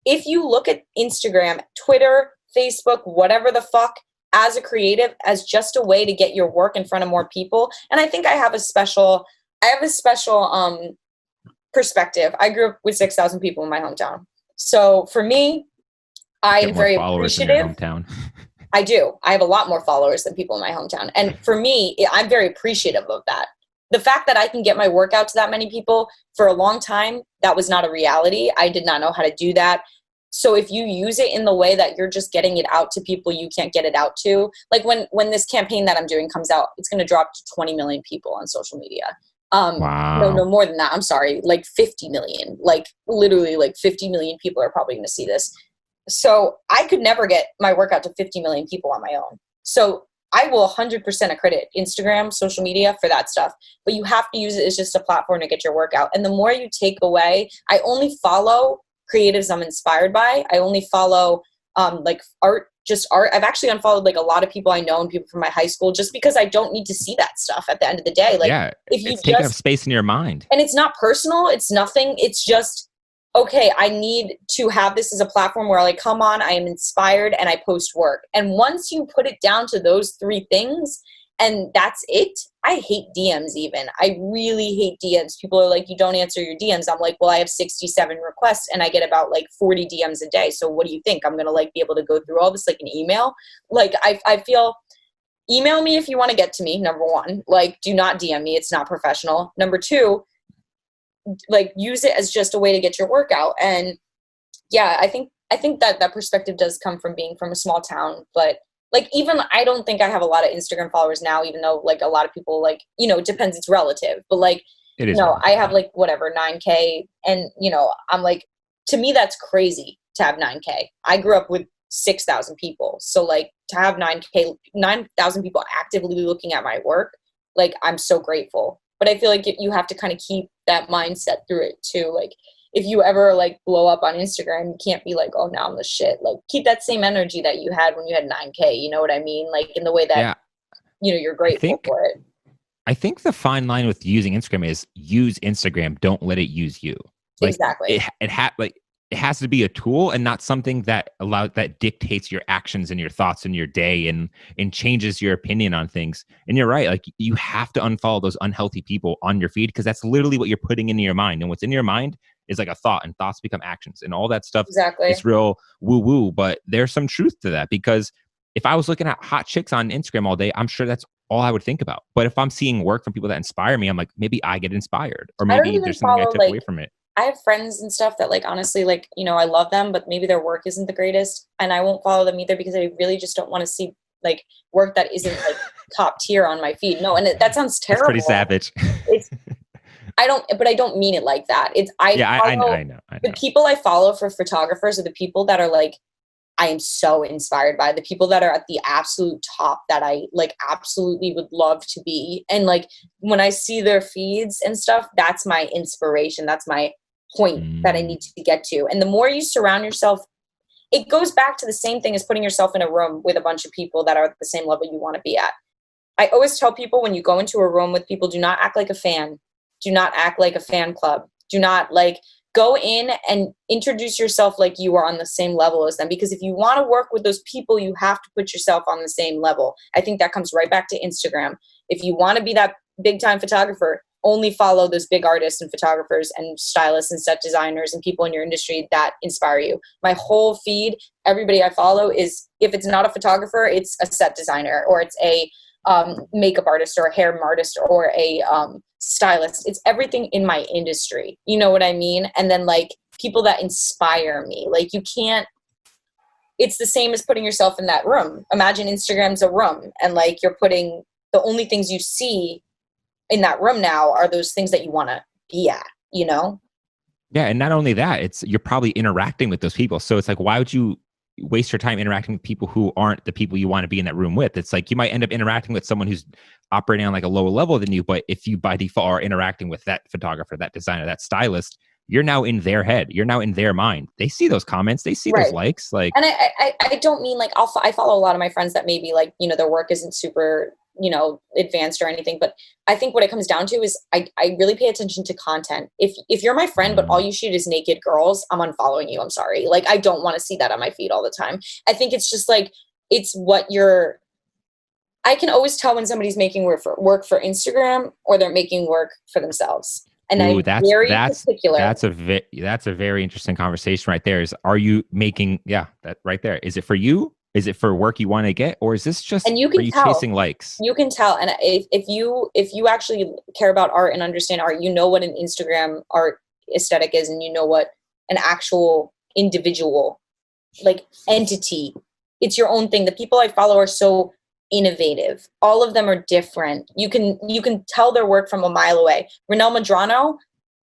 If you look at Instagram, Twitter, Facebook, whatever the fuck, as a creative, as just a way to get your work in front of more people. And I think I have a special perspective, I grew up with 6,000 people in my hometown. So for me, I Get am more very followers in your appreciative. hometown. I do. I have a lot more followers than people in my hometown. And for me, I'm very appreciative of that. The fact that I can get my work out to that many people for a long time, that was not a reality. I did not know how to do that. So if you use it in the way that you're just getting it out to people you can't get it out to, like when this campaign that I'm doing comes out, it's going to drop to 20 million people on social media. No Wow. more than that. I'm sorry, like 50 million, like literally like 50 million people are probably going to see this. So I could never get my workout to 50 million people on my own. So I will 100% accredit Instagram, social media for that stuff. But you have to use it as just a platform to get your workout. And the more you take away, I only follow creatives I'm inspired by. I only follow like art, just art. I've actually unfollowed like a lot of people I know and people from my high school just because I don't need to see that stuff at the end of the day. Like Yeah. if you It's taking up just, space in your mind. and it's not personal, it's nothing, it's just okay, I need to have this as a platform where like come on, I am inspired and I post work. And once you put it down to those three things and that's it, I hate DMs. Even I really hate DMs. People are like, you don't answer your DMs. I'm like, well, I have 67 requests and I get about like 40 DMs a day, so what do you think I'm gonna like be able to go through all this like an email? Like I feel, email me if you want to get to me, number one. Like do not DM me, it's not professional. Number two, like use it as just a way to get your workout. And yeah, I think that that perspective does come from being from a small town. But like even I don't think I have a lot of Instagram followers now, even though like a lot of people like, it depends, it's relative. But like, It is I relative. have Yeah. like whatever 9K. And I'm like, to me that's crazy to have 9K. I grew up with 6,000 people. So like to have 9,000 people actively looking at my work, like I'm so grateful. But I feel like you have to kind of keep that mindset through it too. Like if you ever like blow up on Instagram, you can't be like, oh, now I'm the shit. Like keep that same energy that you had when you had 9K. You know what I mean? Like in the way that, Yeah. you're I grateful think for it. I think the fine line with using Instagram is use Instagram, don't let it use you. Like Exactly. it has to be a tool and not something that dictates your actions and your thoughts and your day and changes your opinion on things. And you're right, like you have to unfollow those unhealthy people on your feed because that's literally what you're putting into your mind. And what's in your mind is like a thought, and thoughts become actions, and all that stuff Exactly. is real woo woo. But there's some truth to that because if I was looking at hot chicks on Instagram all day, I'm sure that's all I would think about. But if I'm seeing work from people that inspire me, I'm like, maybe I get inspired, or I don't maybe even there's something I follow took away like, from it. I have friends and stuff that like honestly like, I love them, but maybe their work isn't the greatest. And I won't follow them either because I really just don't want to see like work that isn't like top tier on my feed. No, and that sounds That's pretty terrible. savage. It's but I don't mean it like that. It's I Yeah, follow I the know. people I follow for photographers are the people that are like I am so inspired by, the people that are at the absolute top that I like absolutely would love to be. And like when I see their feeds and stuff, that's my inspiration. That's my point that I Mm, need to get to. And the more you surround yourself, it goes back to the same thing as putting yourself in a room with a bunch of people that are at the same level you want to be at. I always tell people when you go into a room with people, do not act like a fan. Do not act like a fan club. Do not like go in and introduce yourself like you are on the same level as them. Because if you want to work with those people, you have to put yourself on the same level. I think that comes right back to Instagram. If you want to be that big time photographer, only follow those big artists and photographers and stylists and set designers and people in your industry that inspire you. My whole feed, everybody I follow is, if it's not a photographer, it's a set designer or it's a makeup artist or a hair artist or a stylist. It's everything in my industry. You know what I mean? And then like people that inspire me. Like you can't, it's the same as putting yourself in that room. Imagine Instagram's a room and like you're putting the only things you see in that room now are those things that you want to be at, you know? yeah, and not only that, it's you're probably interacting with those people. So it's like, why would you waste your time interacting with people who aren't the people you want to be in that room with? It's like you might end up interacting with someone who's operating on like a lower level than you, but if you by default are interacting with that photographer, that designer, that stylist, you're now in their head. You're now in their mind. They see those comments. They see those Right. likes. Like, And I don't mean like I follow a lot of my friends that maybe like their work isn't super advanced or anything, but I think what it comes down to is I really pay attention to content. If you're my friend but all mm, you shoot is naked girls, I'm unfollowing you. I'm sorry, like I don't want to see that on my feed all the time. I think it's just like it's what you're. I can always tell when somebody's making work for Instagram or they're making work for themselves. And Ooh, I'm very particular. that's a very interesting conversation right there. Is are you making that right there? Is it for you? Is it for work you want to get, or is this just And you are can you tell. chasing likes? You can tell. And if you actually care about art and understand art, you know what an Instagram art aesthetic is, and you know what an actual individual, like, entity. It's your own thing. The people I follow are so innovative. All of them are different. You can tell their work from a mile away. Renelle Madrano,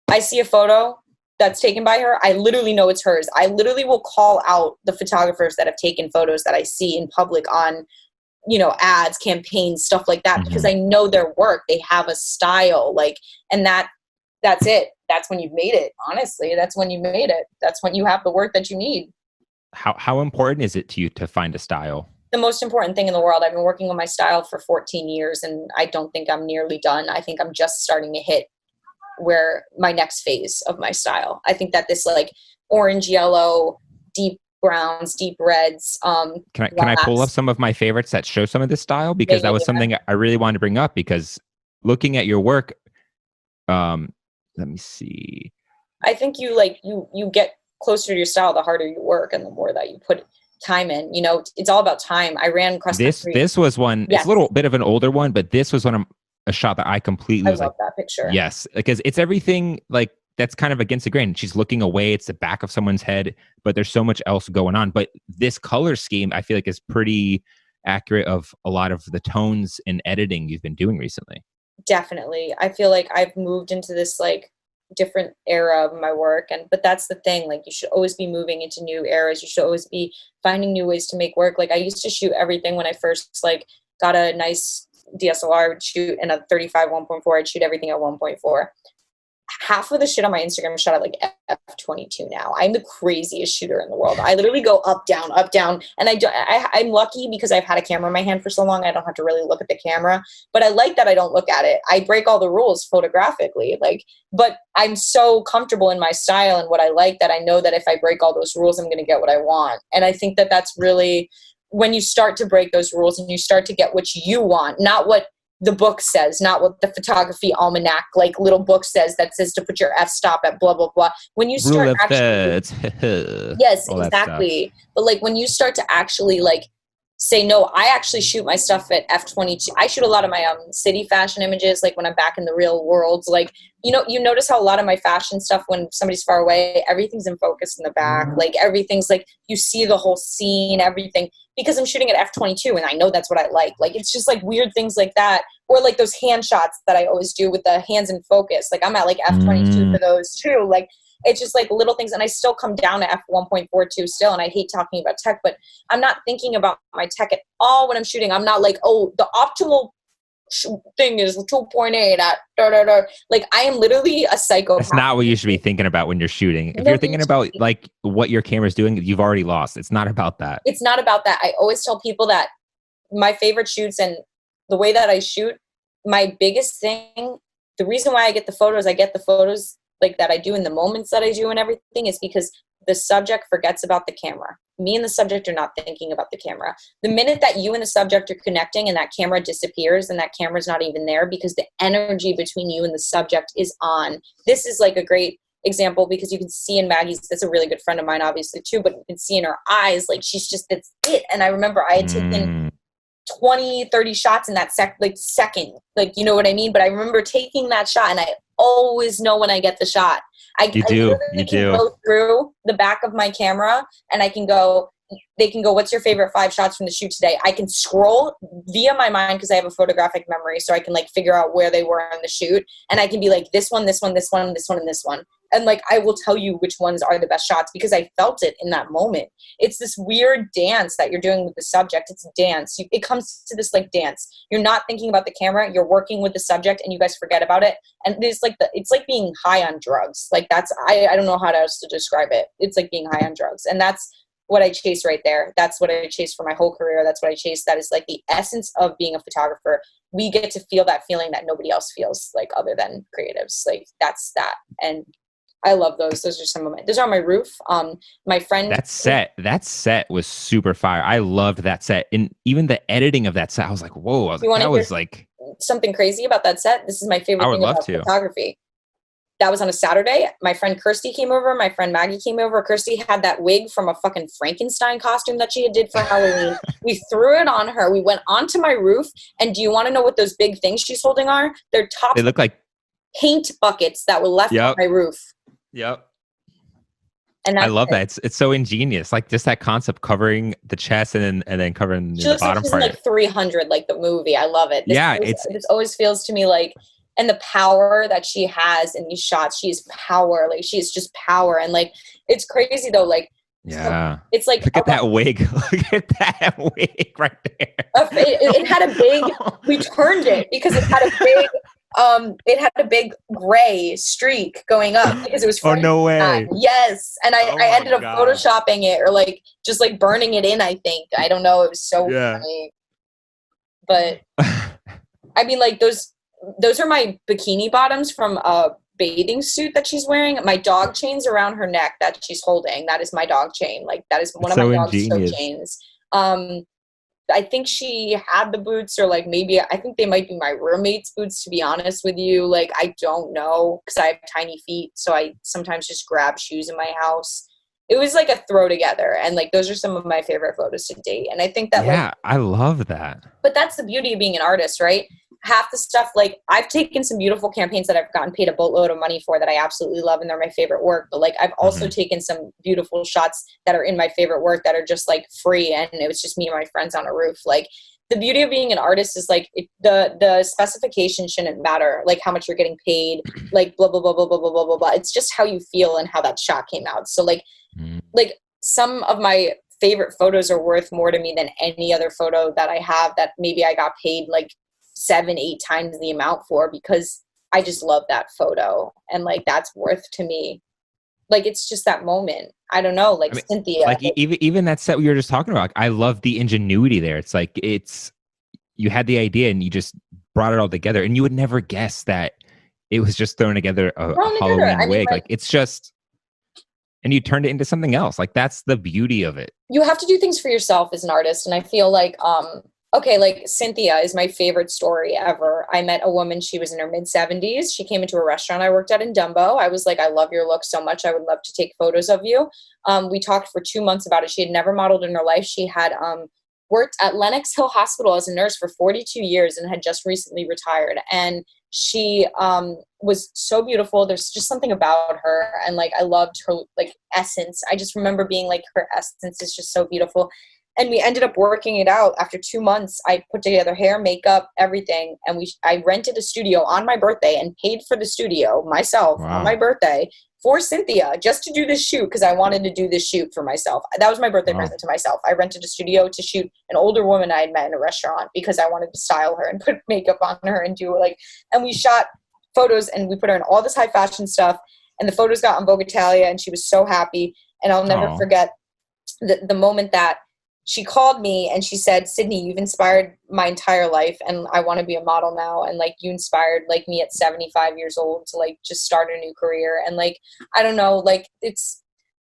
I see a photo that's taken by her, I literally know it's hers. I literally will call out the photographers that have taken photos that I see in public on, ads, campaigns, stuff like that, because I know their work. They have a style, like, and that's it. That's when you've made it. Honestly, that's when you made it. That's when you have the work that you need. How important is it to you to find a style? The most important thing in the world. I've been working on my style for 14 years, and I don't think I'm nearly done. I think I'm just starting to hit where my next phase of my style. I think that this, like, orange, yellow, deep browns, deep reds. Can I pull up some of my favorites that show some of this style? Yeah, Because that yeah, was yeah. something I really wanted to bring up, because looking at your work, let me see. I think you get closer to your style the harder you work and the more that you put time in. It's all about time. I ran cross This country. this was one. It's Yes, a little bit of an older one, but this was a shot that I completely I was like, love that picture. yes, because it's everything like that's kind of against the grain. She's looking away. It's the back of someone's head, but there's so much else going on. But this color scheme, I feel like, is pretty accurate of a lot of the tones and editing you've been doing recently. Definitely. I feel like I've moved into this, like, different era of my work, but that's the thing. Like, you should always be moving into new eras. You should always be finding new ways to make work. Like, I used to shoot everything when I first, like, got a nice DSLR. I would shoot in a 35 1.4. I'd shoot everything at 1.4. Half of the shit on my Instagram is shot at, like, f22 now. I'm the craziest shooter in the world. I literally go up, down. And I'm lucky because I've had a camera in my hand for so long. I don't have to really look at the camera, but I like that I don't look at it. I break all the rules photographically, like, but I'm so comfortable in my style and what I like that I know that if I break all those rules, I'm going to get what I want. And I think that that's really when you start to break those rules and you start to get what you want, not what the book says, not what the photography almanac, like, little book says that says to put your f-stop at blah blah blah. When you Rule start of actually, thirds. yes, All that stuff. exactly. But, like, when you start to actually, like, say, no, I actually shoot my stuff at f22. I shoot a lot of my city fashion images, like, when I'm back in the real world. Like, you notice how a lot of my fashion stuff, when somebody's far away, everything's in focus in the back. Like, everything's like you see the whole scene, everything, because I'm shooting at f22 and I know that's what I like. Like, it's just, like, weird things like that, or, like, those hand shots that I always do with the hands in focus. Like, I'm at, like, f22 for those too. Like, it's just, like, little things. And I still come down to f1.42 still. And I hate talking about tech, but I'm not thinking about my tech at all when I'm shooting. I'm not like, oh, the optimal thing is 2.8 at da, da, da. Like, I am literally a psychopath. That's not what you should be thinking about when you're shooting. If No, you're thinking about, like, what your camera's doing, you've already lost. It's not about that. It's not about that. I always tell people that my favorite shoots and the way that I shoot, my biggest thing, the reason why I get the photos like that I do in the moments that I do and everything, is because the subject forgets about the camera. Me and the subject are not thinking about the camera. The minute that you and the subject are connecting and that camera disappears and that camera's not even there, because the energy between you and the subject is on. This is, like, a great example because you can see in Maggie's, that's a really good friend of mine, obviously, too, but you can see in her eyes, like, she's just, that's it. And I remember I had taken 20, 30 shots in that second, like, you know what I mean? But I remember taking that shot, and I always know when I get the shot. I literally can go through the back of my camera and they can go, what's your favorite 5 shots from the shoot today? I can scroll via my mind because I have a photographic memory, so I can, like, figure out where they were on the shoot, and I can be like, this one, this one, this one, this one, and this one. And, like, I will tell you which ones are the best shots because I felt it in that moment. It's this weird dance that you're doing with the subject. It's a dance. It comes to this, like, dance. You're not thinking about the camera. You're working with the subject, and you guys forget about it. And it's like being high on drugs. Like, that's, I don't know how else to describe it. It's like being high on drugs. And that's what I chase right there. That's what I chase for my whole career. That's what I chase. That is, like, the essence of being a photographer. We get to feel that feeling that nobody else feels, like, other than creatives. Like, that's that. And I love those. Those are on my roof. My friend. That set was super fire. I loved that set. And even the editing of that set, I was like, whoa. I was like, that was like something crazy about that set. This is my favorite thing about photography. that was on a Saturday. My friend Kirsty came over. My friend Maggie came over. Kirsty had that wig from a fucking Frankenstein costume that she had did for Halloween. We threw it on her. We went onto my roof. And do you want to know what those big things she's holding are? They're top They look like paint buckets that were left on my roof. Yep. And I love that. It's so ingenious. Like just that concept covering the chest and then covering the bottom part. Like 300, like the movie. I love it. This always feels to me like, and the power that she has in these shots, she's power. Like she's just power. And like, it's crazy though. Like, yeah, so it's like, look at that wig. Look at that wig right there. It had a big, we turned it because it had a big gray streak going up because it was oh no way. Yes. And I ended up photoshopping it or like just like burning it in, I think. I don't know. It was so funny. But I mean like those are my bikini bottoms from a bathing suit that she's wearing. My dog chain's around her neck that she's holding. That is my dog chain. Like that is one of my dog's toe chains. I think she had the boots or like maybe I think they might be my roommate's boots, to be honest with you. Like, I don't know because I have tiny feet. So I sometimes just grab shoes in my house. It was like a throw together. And like, those are some of my favorite photos to date. And I think that I love that. But that's the beauty of being an artist, right? Half the stuff, like I've taken some beautiful campaigns that I've gotten paid a boatload of money for that I absolutely love and they're my favorite work. But like I've also taken some beautiful shots that are in my favorite work that are just like free and it was just me and my friends on a roof. Like the beauty of being an artist is like the specification shouldn't matter, like how much you're getting paid, like blah, blah, blah, blah, blah, blah, blah, blah, blah. It's just how you feel and how that shot came out. So like some of my favorite photos are worth more to me than any other photo that I have that maybe I got paid like 7-8 times the amount for because I just love that photo and like that's worth to me. Like it's just that moment. I don't know, like Cynthia. Like even that set we were just talking about. Like, I love the ingenuity there. It's like you had the idea and you just brought it all together, and you would never guess that it was just thrown together a Halloween wig. Like it's just, and you turned it into something else. Like that's the beauty of it. You have to do things for yourself as an artist, and I feel like okay, like Cynthia is my favorite story ever. I met a woman, she was in her mid-70s. She came into a restaurant I worked at in Dumbo. I was like, I love your look so much. I would love to take photos of you. We talked for 2 months about it. She had never modeled in her life. She had worked at Lenox Hill Hospital as a nurse for 42 years and had just recently retired. And she was so beautiful. There's just something about her. And like, I loved her like essence. I just remember being like, her essence is just so beautiful. And we ended up working it out. After 2 months, I put together hair, makeup, everything. And I rented a studio on my birthday and paid for the studio myself on my birthday for Cynthia just to do this shoot because I wanted to do this shoot for myself. That was my birthday present to myself. I rented a studio to shoot an older woman I had met in a restaurant because I wanted to style her and put makeup on her and do like, and we shot photos and we put her in all this high fashion stuff. And the photos got on Vogue Italia and she was so happy. And I'll never forget the moment that she called me and she said, Sydney, you've inspired my entire life and I want to be a model now. And like, you inspired like me at 75 years old to like just start a new career. And like, I don't know, like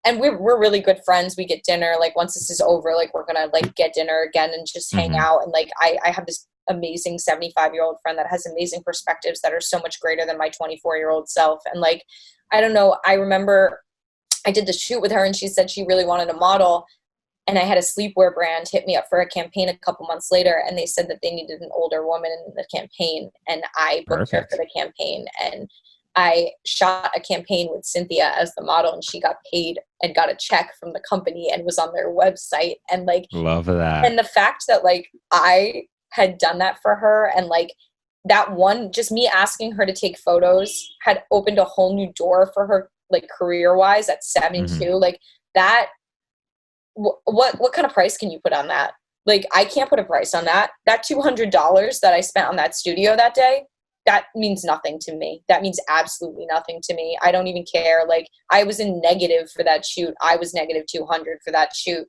and we're really good friends. We get dinner. Like once this is over, like we're going to like get dinner again and just hang out. And like, I have this amazing 75-year-old friend that has amazing perspectives that are so much greater than my 24-year-old self. And like, I don't know. I remember I did the shoot with her and she said she really wanted a model. And I had a sleepwear brand hit me up for a campaign a couple months later, and they said that they needed an older woman in the campaign, and I booked her for the campaign. And I shot a campaign with Cynthia as the model, and she got paid and got a check from the company and was on their website. And like, love that. And the fact that like I had done that for her, and like that one, just me asking her to take photos had opened a whole new door for her, like career wise at 72, like that. What kind of price can you put on that? Like, I can't put a price on that. That $200 that I spent on that studio that day, that means nothing to me. That means absolutely nothing to me. I don't even care. Like, I was in negative for that shoot. I was negative 200 for that shoot.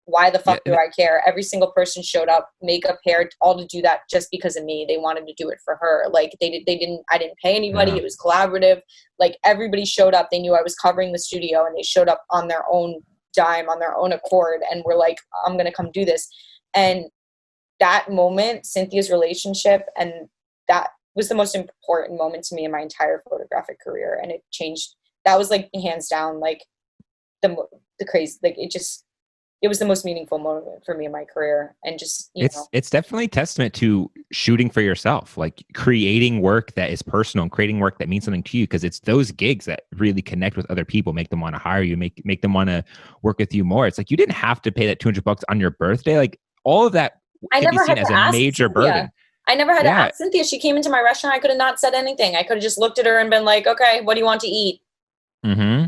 Why the fuck do I care? Every single person showed up, makeup, hair, all to do that just because of me. They wanted to do it for her. Like I didn't pay anybody. It was collaborative. Like everybody showed up. They knew I was covering the studio and they showed up on their own dime, on their own accord, and we're like, I'm gonna come do this. And that moment, Cynthia's relationship and that was the most important moment to me in my entire photographic career. And it changed. That was like hands down, like the crazy, like it was the most meaningful moment for me in my career. And just, It's definitely testament to shooting for yourself, like creating work that is personal and creating work that means something to you, because it's those gigs that really connect with other people, make them want to hire you, make them want to work with you more. It's like you didn't have to pay that $200 on your birthday. Like all of that I can be never seen had as to a ask major Cynthia. burden. I never had to Yeah. ask Cynthia. She came into my restaurant. I could have not said anything. I could have just looked at her and been like, okay, what do you want to eat? Mm-hmm.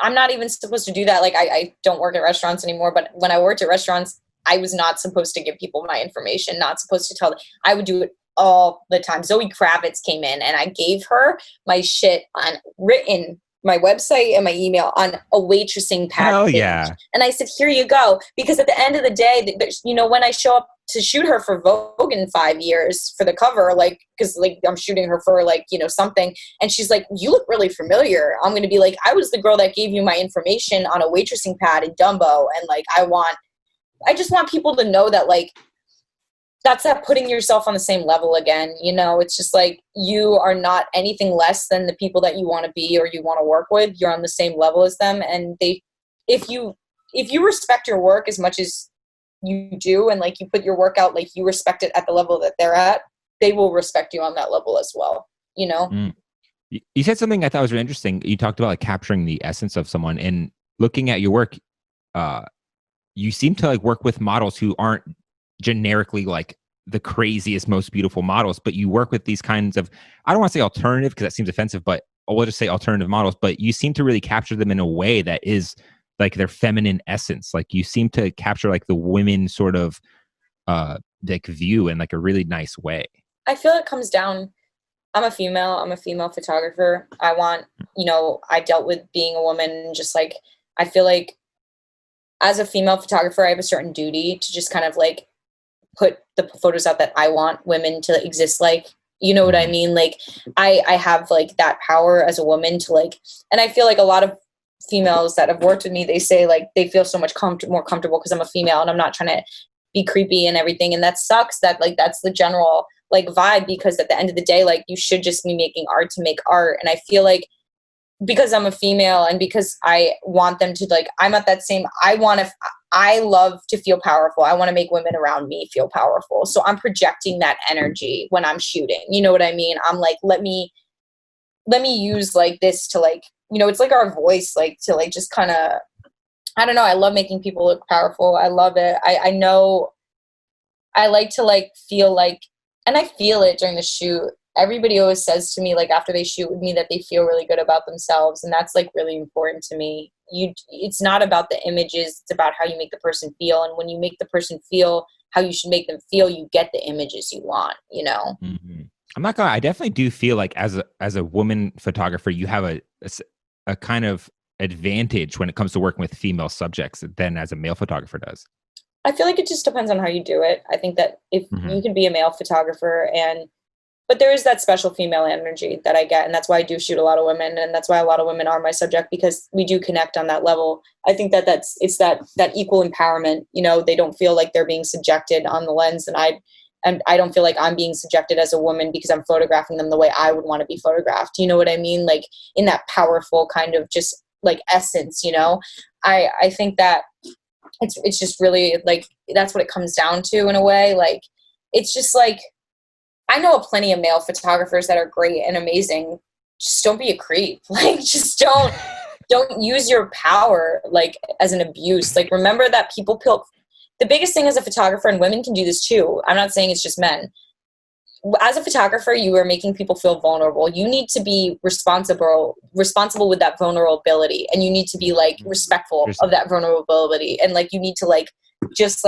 I'm not even supposed to do that. Like, I don't work at restaurants anymore, but when I worked at restaurants, I was not supposed to give people my information, not supposed to tell them. I would do it all the time. Zoe Kravitz came in and I gave her my shit on written, my website and my email on a waitressing pad. Hell page. yeah. And I said, here you go. Because at the end of the day, when I show up to shoot her for Vogue in 5 years for the cover, like, because like I'm shooting her for like, something, and she's like, you look really familiar. I'm going to be like, I was the girl that gave you my information on a waitressing pad in Dumbo. And like, I just want people to know that, like, that's that putting yourself on the same level again. It's just like, you are not anything less than the people that you want to be or you want to work with. You're on the same level as them. And if you respect your work as much as you do, and like you put your work out, like you respect it at the level that they're at, they will respect you on that level as well. You said something I thought was really interesting. You talked about like capturing the essence of someone, and looking at your work, you seem to like work with models who aren't generically like the craziest, most beautiful models, but you work with these kinds of, I don't want to say alternative because that seems offensive, but we'll just say alternative models, but you seem to really capture them in a way that is like their feminine essence. Like you seem to capture like the women sort of like view in like a really nice way. I feel it comes down, I'm a female photographer. I dealt with being a woman, just like, I feel like as a female photographer, I have a certain duty to just kind of like put the photos out that I want women to exist like, you know what I mean? Like I have like that power as a woman to like, and I feel like a lot of females that have worked with me, they say like they feel so much more comfortable because I'm a female and I'm not trying to be creepy and everything. And that sucks that like, that's the general like vibe, because at the end of the day, like you should just be making art to make art. And I feel like because I'm a female and because I want them to like, I'm at that same, I love to feel powerful. I want to make women around me feel powerful. So I'm projecting that energy when I'm shooting. You know what I mean? I'm like, let me use like this to like, it's like our voice, like to like just kind of, I don't know. I love making people look powerful. I love it. I know I like to like feel like, and I feel it during the shoot. Everybody always says to me, like after they shoot with me, that they feel really good about themselves. And that's like really important to me. It's not about the images. It's about how you make the person feel. And when you make the person feel how you should make them feel, you get the images you want, Mm-hmm. I'm not gonna, I definitely do feel like as a woman photographer, you have a kind of advantage when it comes to working with female subjects than as a male photographer does. I feel like it just depends on how you do it. I think that if you can be a male photographer but there is that special female energy that I get. And that's why I do shoot a lot of women. And that's why a lot of women are my subject, because we do connect on that level. I think it's that equal empowerment, they don't feel like they're being subjected on the lens. And I don't feel like I'm being subjected as a woman because I'm photographing them the way I would want to be photographed. You know what I mean? Like in that powerful kind of just like essence, I think that it's just really like, that's what it comes down to in a way. Like, it's just like, I know plenty of male photographers that are great and amazing. Just don't be a creep. Like, just don't use your power like as an abuse. Like, remember that the biggest thing as a photographer, and women can do this too, I'm not saying it's just men. As a photographer, you are making people feel vulnerable. You need to be responsible with that vulnerability, and you need to be like respectful of that vulnerability, and like you need to like just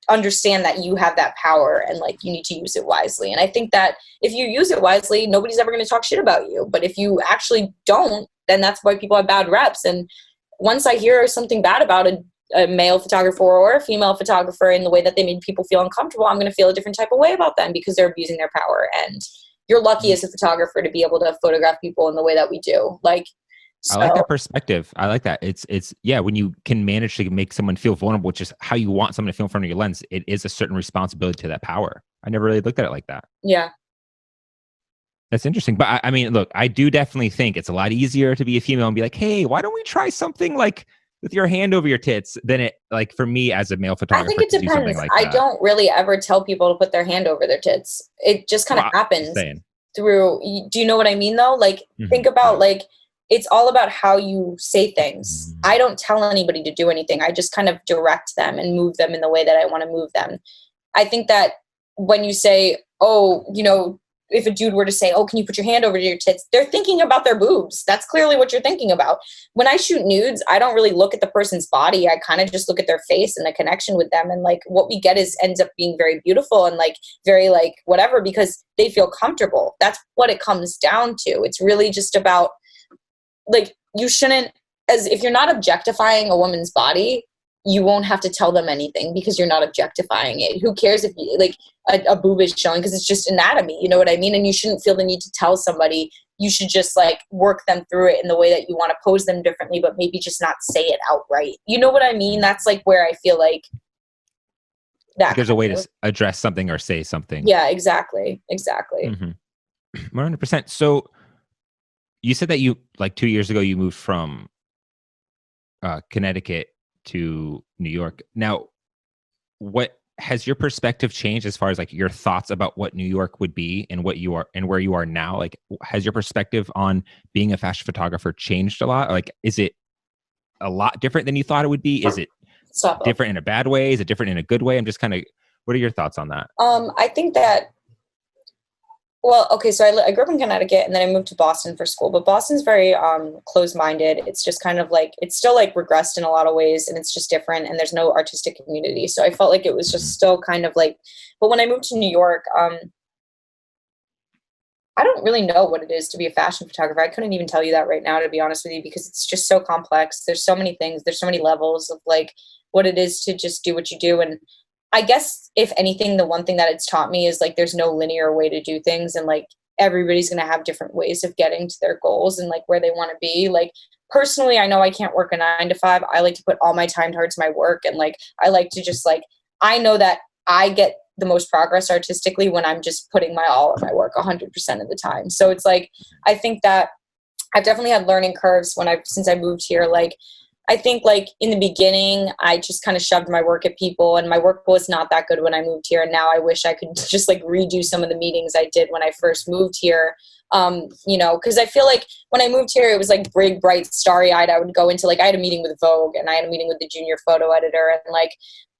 understand that you have that power, and like you need to use it wisely. And I think that if you use it wisely, nobody's ever going to talk shit about you. But if you actually don't, then that's why people have bad reps. And once I hear something bad about a male photographer or a female photographer in the way that they made people feel uncomfortable, I'm going to feel a different type of way about them, because they're abusing their power. And you're lucky as a photographer to be able to photograph people in the way that we do. Like, I like So that perspective. I like that. It's yeah, when you can manage to make someone feel vulnerable, which is how you want someone to feel in front of your lens, it is a certain responsibility to that power. I never really looked at it like that. yeah. That's interesting. But I mean, look, I do definitely think it's a lot easier to be a female and be like, hey, why don't we try something like with your hand over your tits than it like for me as a male I think photographer it to do something depends. like I that. don't really ever tell people to put their hand over their tits. It just kind of Well, just happens saying. through. Do you know what I mean though? Like think about Yeah. like it's all about how you say things. I don't tell anybody to do anything. I just kind of direct them and move them in the way that I want to move them. I think that when you say, oh, if a dude were to say, oh, can you put your hand over your tits? They're thinking about their boobs. That's clearly what you're thinking about. When I shoot nudes, I don't really look at the person's body. I kind of just look at their face and the connection with them. And like what we get is ends up being very beautiful and like very like whatever because they feel comfortable. That's what it comes down to. It's really just about like you shouldn't as if you're not objectifying a woman's body, you won't have to tell them anything because you're not objectifying it. Who cares if you like a boob is showing because it's just anatomy, you know what I mean? And you shouldn't feel the need to tell somebody. You should just like work them through it in the way that you want to pose them differently, but maybe just not say it outright. You know what I mean? That's like where I feel like that There's a way of, to address something or say something. yeah, exactly. Exactly. 100%. So you said that you like 2 years ago you moved from Connecticut to New York. Now, what has your perspective changed as far as like your thoughts about what New York would be and what you are and where you are now? Like, has your perspective on being a fashion photographer changed a lot? Like, is it a lot different than you thought it would be? Is it Stop. different in a bad way? Is it different in a good way? I'm just kind of, what are your thoughts on that? I think that well, okay, so I grew up in Connecticut and then I moved to Boston for school, but Boston's very closed-minded. It's just kind of like it's still like regressed in a lot of ways and it's just different and there's no artistic community. So I felt like it was just still kind of like but when I moved to New York, I don't really know what it is to be a fashion photographer. I couldn't even tell you that right now, to be honest with you, because it's just so complex. There's so many things. There's so many levels of like what it is to just do what you do. And I guess if anything, the one thing that it's taught me is like there's no linear way to do things, and like everybody's gonna have different ways of getting to their goals and like where they want to be. Like personally, I know I can't work a 9 to 5. I like to put all my time towards my work, and like I like to just like I know that I get the most progress artistically when I'm just putting my all in my work 100% of the time. So it's like, I think that I've definitely had learning curves since I moved here. Like, I think like in the beginning, I just kind of shoved my work at people and my work was not that good when I moved here. And now I wish I could just like redo some of the meetings I did when I first moved here. Cause I feel like when I moved here, it was like big, bright, starry eyed. I would go into like, I had a meeting with Vogue and I had a meeting with the junior photo editor. And like,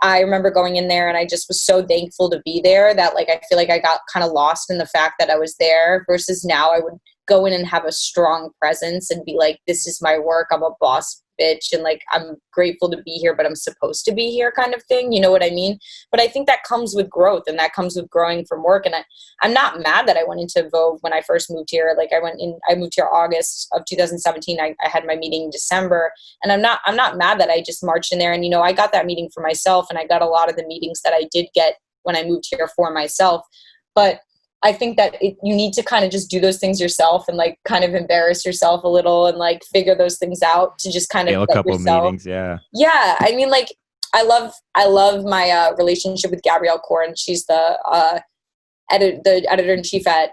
I remember going in there and I just was so thankful to be there that like, I feel like I got kind of lost in the fact that I was there versus now I would go in and have a strong presence and be like, this is my work. I'm a boss bitch. And like, I'm grateful to be here, but I'm supposed to be here kind of thing. You know what I mean? But I think that comes with growth and that comes with growing from work. And I'm not mad that I went into Vogue when I first moved here. Like I moved here August of 2017. I had my meeting in December and I'm not mad that I just marched in there. And, I got that meeting for myself and I got a lot of the meetings that I did get when I moved here for myself. But I think that you need to kind of just do those things yourself and like kind of embarrass yourself a little and like figure those things out to just kind of Fail a get couple of yourself. meetings, yeah. Yeah, I mean, like I love my relationship with Gabrielle Korn. She's the editor in chief at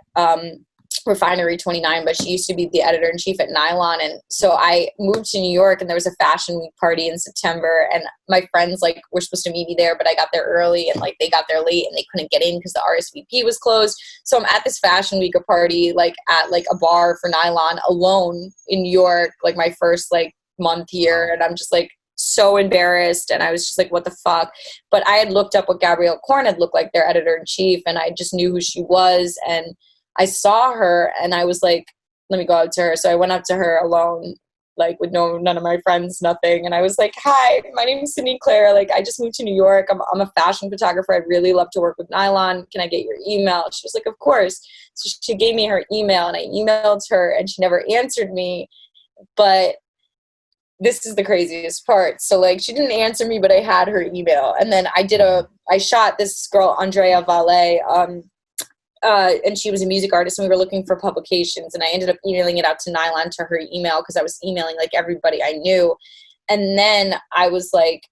Refinery 29, but she used to be the editor in chief at Nylon. And so I moved to New York and there was a fashion week party in September and my friends like were supposed to meet me there, but I got there early and like they got there late and they couldn't get in because the RSVP was closed. So I'm at this fashion week party, like at like a bar for Nylon alone in New York, like my first like month here. And I'm just like so embarrassed. And I was just like, what the fuck? But I had looked up what Gabrielle Korn had looked like, their editor in chief. And I just knew who she was. And I saw her and I was like, let me go out to her. So I went up to her alone, like with none of my friends, nothing. And I was like, hi, my name is Sydney Claire. Like, I just moved to New York. I'm a fashion photographer. I'd really love to work with Nylon. Can I get your email? She was like, of course. So she gave me her email and I emailed her and she never answered me. But this is the craziest part. So like, she didn't answer me, but I had her email. And then I shot this girl, Andrea Valle, and she was a music artist, and we were looking for publications, and I ended up emailing it out to Nylon to her email because I was emailing like everybody I knew. And then I was like,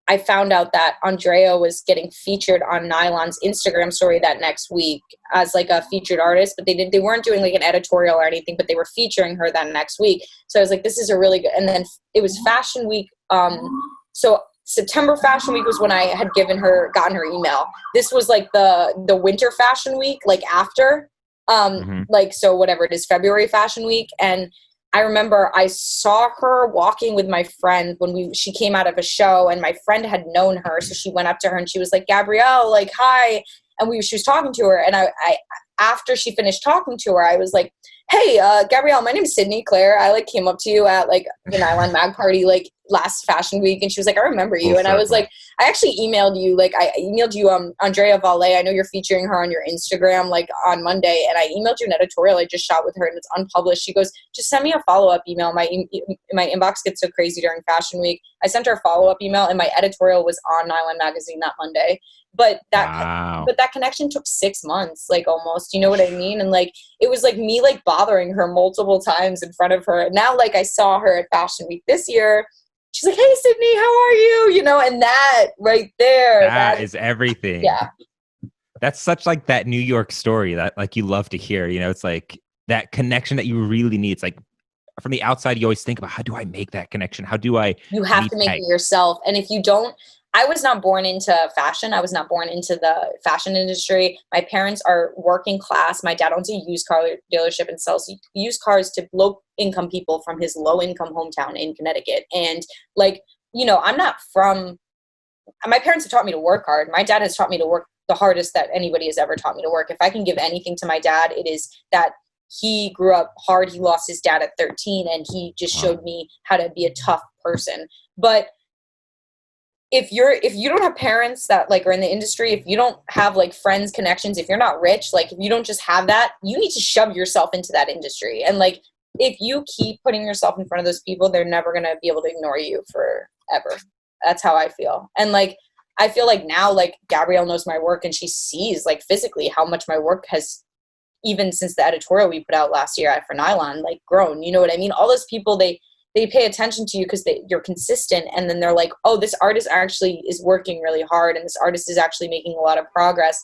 I found out that Andrea was getting featured on Nylon's Instagram story that next week as like a featured artist, but they weren't doing like an editorial or anything, but they were featuring her that next week. So I was like, this is a really good, and then it was Fashion Week. So September Fashion Week was when I had gotten her email. This was like the winter Fashion Week, like after, like, so whatever it is, February Fashion Week. And I remember I saw her walking with my friend when she came out of a show, and my friend had known her. So she went up to her and she was like, Gabrielle, like, hi. And she was talking to her. And I after she finished talking to her, I was like, hey, Gabrielle, my name is Sydney Claire. I like came up to you at like the Nylon Mag party, like last Fashion Week. And she was like, I remember you. And I was like, I actually emailed you, like I emailed you, Andrea Valle. I know you're featuring her on your Instagram, like on Monday. And I emailed you an editorial I just shot with her, and it's unpublished. She goes, just send me a follow-up email. My inbox gets so crazy during Fashion Week. I sent her a follow-up email, and my editorial was on Nylon Magazine that Monday. But that connection took 6 months, like almost, you know what I mean? And like, it was like me like bothering her multiple times in front of her. And now like I saw her at Fashion Week this year. She's like, hey, Sydney, how are you? You know, and that right there. That is everything. Yeah. That's such like that New York story that like you love to hear, you know, it's like that connection that you really need. It's like from the outside, you always think about, how do I make that connection? How do I? You have to make it yourself. And if you don't, I was not born into fashion. I was not born into the fashion industry. My parents are working class. My dad owns a used car dealership and sells used cars to low income people from his low income hometown in Connecticut. And like, you know, my parents have taught me to work hard. My dad has taught me to work the hardest that anybody has ever taught me to work. If I can give anything to my dad, it is that he grew up hard. He lost his dad at 13, and he just showed me how to be a tough person. But if you don't have parents that like are in the industry, if you don't have like friends, connections, if you're not rich, like if you don't just have that, you need to shove yourself into that industry. And like, if you keep putting yourself in front of those people, they're never going to be able to ignore you forever. That's how I feel. And like, I feel like now, like Gabrielle knows my work, and she sees like physically how much my work has, even since the editorial we put out last year for Nylon, like grown, you know what I mean? All those people, they pay attention to you because you're consistent. And then they're like, oh, this artist actually is working really hard, and this artist is actually making a lot of progress.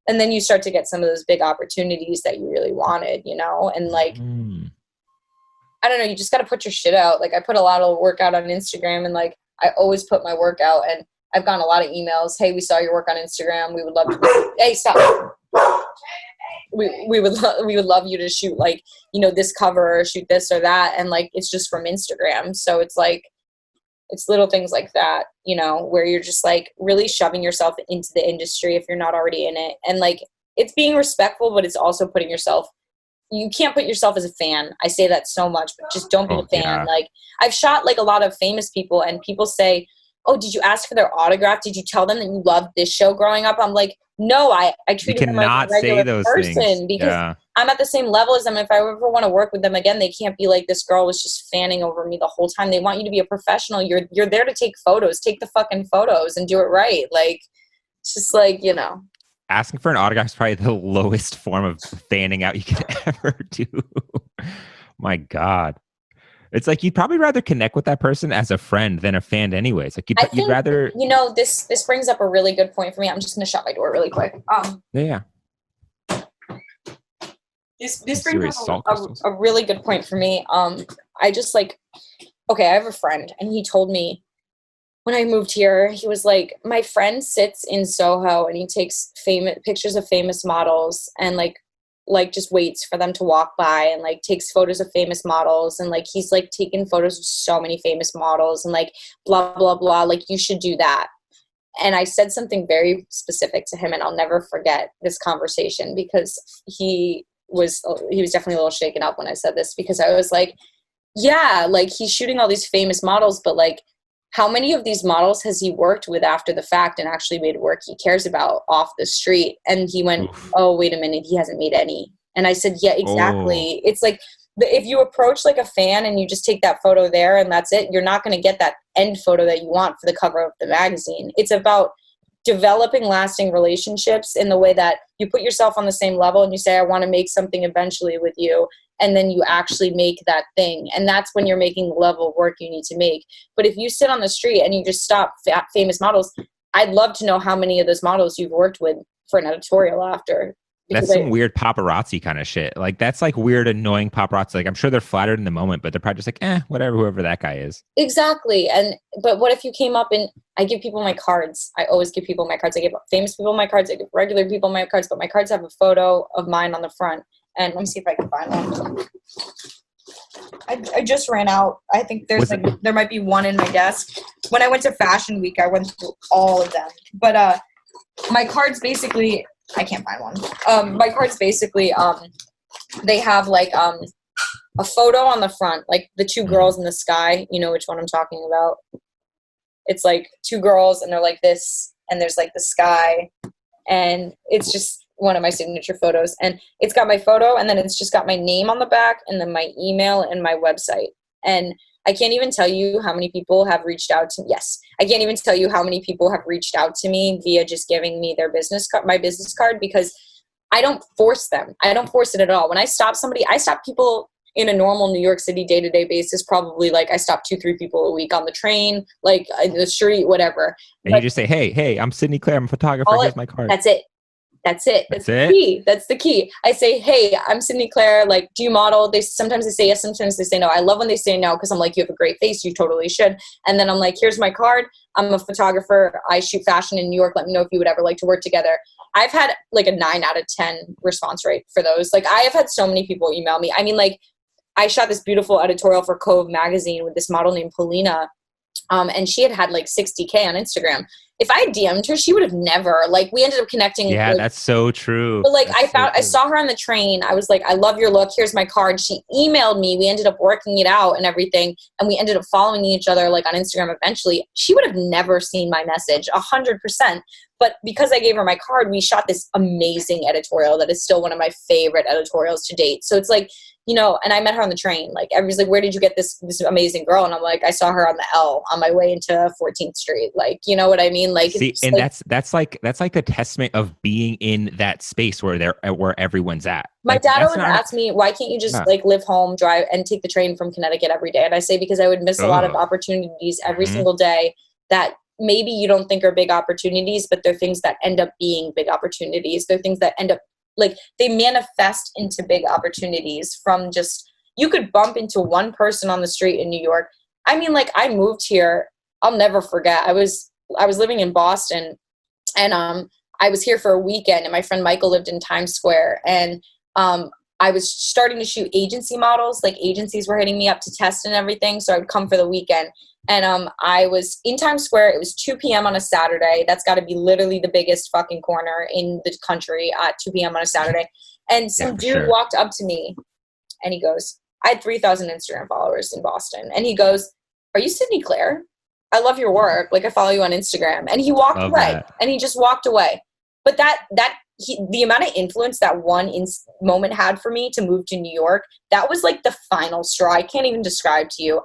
And then you start to get some of those big opportunities that you really wanted, you know? And like, I don't know, you just got to put your shit out. Like I put a lot of work out on Instagram, and like, I always put my work out, and I've gotten a lot of emails. Hey, we saw your work on Instagram. We would love to. Hey, stop. We would love you to shoot like, you know, this cover or shoot this or that. And like, it's just from Instagram. So it's like, it's little things like that, you know, where you're just like really shoving yourself into the industry if you're not already in it. And like, it's being respectful, but it's also you can't put yourself as a fan. I say that so much, but just don't be a fan. Yeah. Like I've shot like a lot of famous people, and people say, oh, did you ask for their autograph? Did you tell them that you loved this show growing up? I'm like, no, I treated them like a regular person because I'm at the same level as them. If I ever want to work with them again, they can't be like, this girl was just fanning over me the whole time. They want you to be a professional. You're there to take photos. Take the fucking photos and do it right. Like, it's just like, you know. Asking for an autograph is probably the lowest form of fanning out you could ever do. My God. It's like you'd probably rather connect with that person as a friend than a fan anyways. Like you'd rather... You know, this brings up a really good point for me. I'm just going to shut my door really quick. Yeah. This brings up a really good point for me. I just like... Okay, I have a friend, and he told me when I moved here, he was like, my friend sits in Soho, and he takes pictures of famous models, and like just waits for them to walk by, and like takes photos of famous models, and like he's like taken photos of so many famous models, and like blah blah blah, like you should do that. And I said something very specific to him, and I'll never forget this conversation, because he was definitely a little shaken up when I said this, because I was like, yeah, like he's shooting all these famous models, but like how many of these models has he worked with after the fact and actually made work he cares about off the street? And he went, oh, wait a minute, he hasn't made any. And I said, yeah, exactly. It's like, if you approach like a fan and you just take that photo there and that's it, you're not going to get that end photo that you want for the cover of the magazine. It's about developing lasting relationships in the way that you put yourself on the same level and you say, I want to make something eventually with you. And then you actually make that thing. And that's when you're making the level of work you need to make. But if you sit on the street and you just stop famous models, I'd love to know how many of those models you've worked with for an editorial after. That's some weird paparazzi kind of shit. Like, that's like weird, annoying paparazzi. Like, I'm sure they're flattered in the moment, but they're probably just like, whatever, whoever that guy is. Exactly. But what if you came up and I give people my cards? I always give people my cards. I give famous people my cards. I give regular people my cards, but my cards have a photo of mine on the front. And let me see if I can find one. I just ran out. I think there might be one in my desk. When I went to Fashion Week, I went through all of them. But my cards basically, I can't find one. My cards basically, they have like a photo on the front, like the two girls in the sky. You know which one I'm talking about. It's like two girls and they're like this, and there's like the sky, and it's just one of my signature photos. And it's got my photo, and then it's just got my name on the back, and then my email and my website. And I can't even tell you how many people have reached out to me. Yes, I can't even tell you how many people have reached out to me via just giving me their business card, my business card, because I don't force them. I don't force it at all. When I stop somebody, I stop people in a normal New York City day-to-day basis, probably like I stop 2-3 people a week on the train, like in the street, whatever. And you just say, hey, I'm Sydney Claire. I'm a photographer. Here's my card. That's it. That's the key. That's the key. I say, hey, I'm Sydney Claire. Like, do you model? Sometimes they say yes, sometimes they say no. I love when they say no because I'm like, you have a great face. You totally should. And then I'm like, here's my card. I'm a photographer. I shoot fashion in New York. Let me know if you would ever like to work together. I've had like a 9 out of 10 response rate for those. Like, I have had so many people email me. I mean, like, I shot this beautiful editorial for Cove magazine with this model named Polina. And she had like 60K on Instagram. If I had DM'd her, she would have never, like, we ended up connecting. Yeah, like, that's so true. But like, I saw her on the train. I was like, I love your look. Here's my card. She emailed me. We ended up working it out and everything. And we ended up following each other like on Instagram eventually. She would have never seen my message 100%. But because I gave her my card, we shot this amazing editorial that is still one of my favorite editorials to date. So it's like, you know, and I met her on the train. Like, everybody's like, where did you get this amazing girl? And I'm like, I saw her on the L on my way into 14th Street. Like, you know what I mean? Like, see, and like, that's like the testament of being in that space where everyone's at. My like, dad always asked me, why can't you just like live home, drive, and take the train from Connecticut every day? And I say, because I would miss a lot of opportunities every single day that maybe you don't think are big opportunities, but they're things that end up being big opportunities. They're things that end up, like, they manifest into big opportunities from just, you could bump into one person on the street in New York. I mean, like, I moved here. I'll never forget. I was living in Boston, and I was here for a weekend, and my friend Michael lived in Times Square, and I was starting to shoot agency models. Like, agencies were hitting me up to test and everything, so I would come for the weekend. And I was in Times Square. It was 2 p.m. on a Saturday. That's got to be literally the biggest fucking corner in the country at 2 p.m. on a Saturday. And some dude walked up to me, and he goes, I had 3,000 Instagram followers in Boston. And he goes, are you Sydney Claire? I love your work. Like, I follow you on Instagram. And he walked away. And he just walked away. But the amount of influence that one moment had for me to move to New York, that was like the final straw. I can't even describe to you.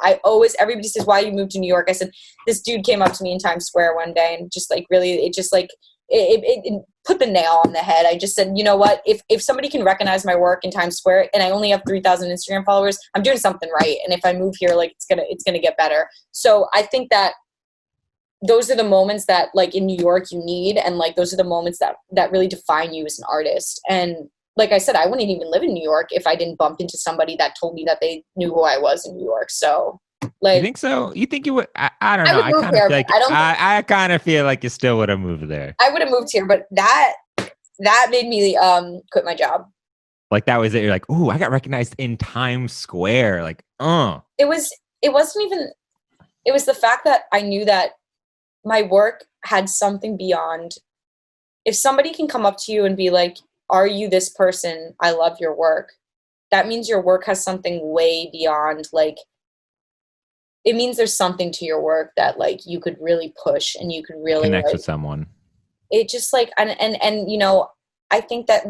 Everybody says, why you moved to New York? I said, this dude came up to me in Times Square one day and just like really, it just like, it put the nail on the head. I just said, you know what, if somebody can recognize my work in Times Square and I only have 3,000 Instagram followers, I'm doing something right. And if I move here, like, it's gonna get better. So I think that those are the moments that, like, in New York you need, and like those are the moments that really define you as an artist. And like I said, I wouldn't even live in New York if I didn't bump into somebody that told me that they knew who I was in New York. So, like, you think so? You think you would? I don't know. I kind of feel like you still would have moved there. I would have moved here, but that made me quit my job. Like, that was it. You're like, ooh, I got recognized in Times Square. Like, It wasn't even. It was the fact that I knew that my work had something beyond. If somebody can come up to you and be like, are you this person? I love your work. That means your work has something way beyond, like, it means there's something to your work that, like, you could really push and you could really connect with someone. It just like, and you know, I think that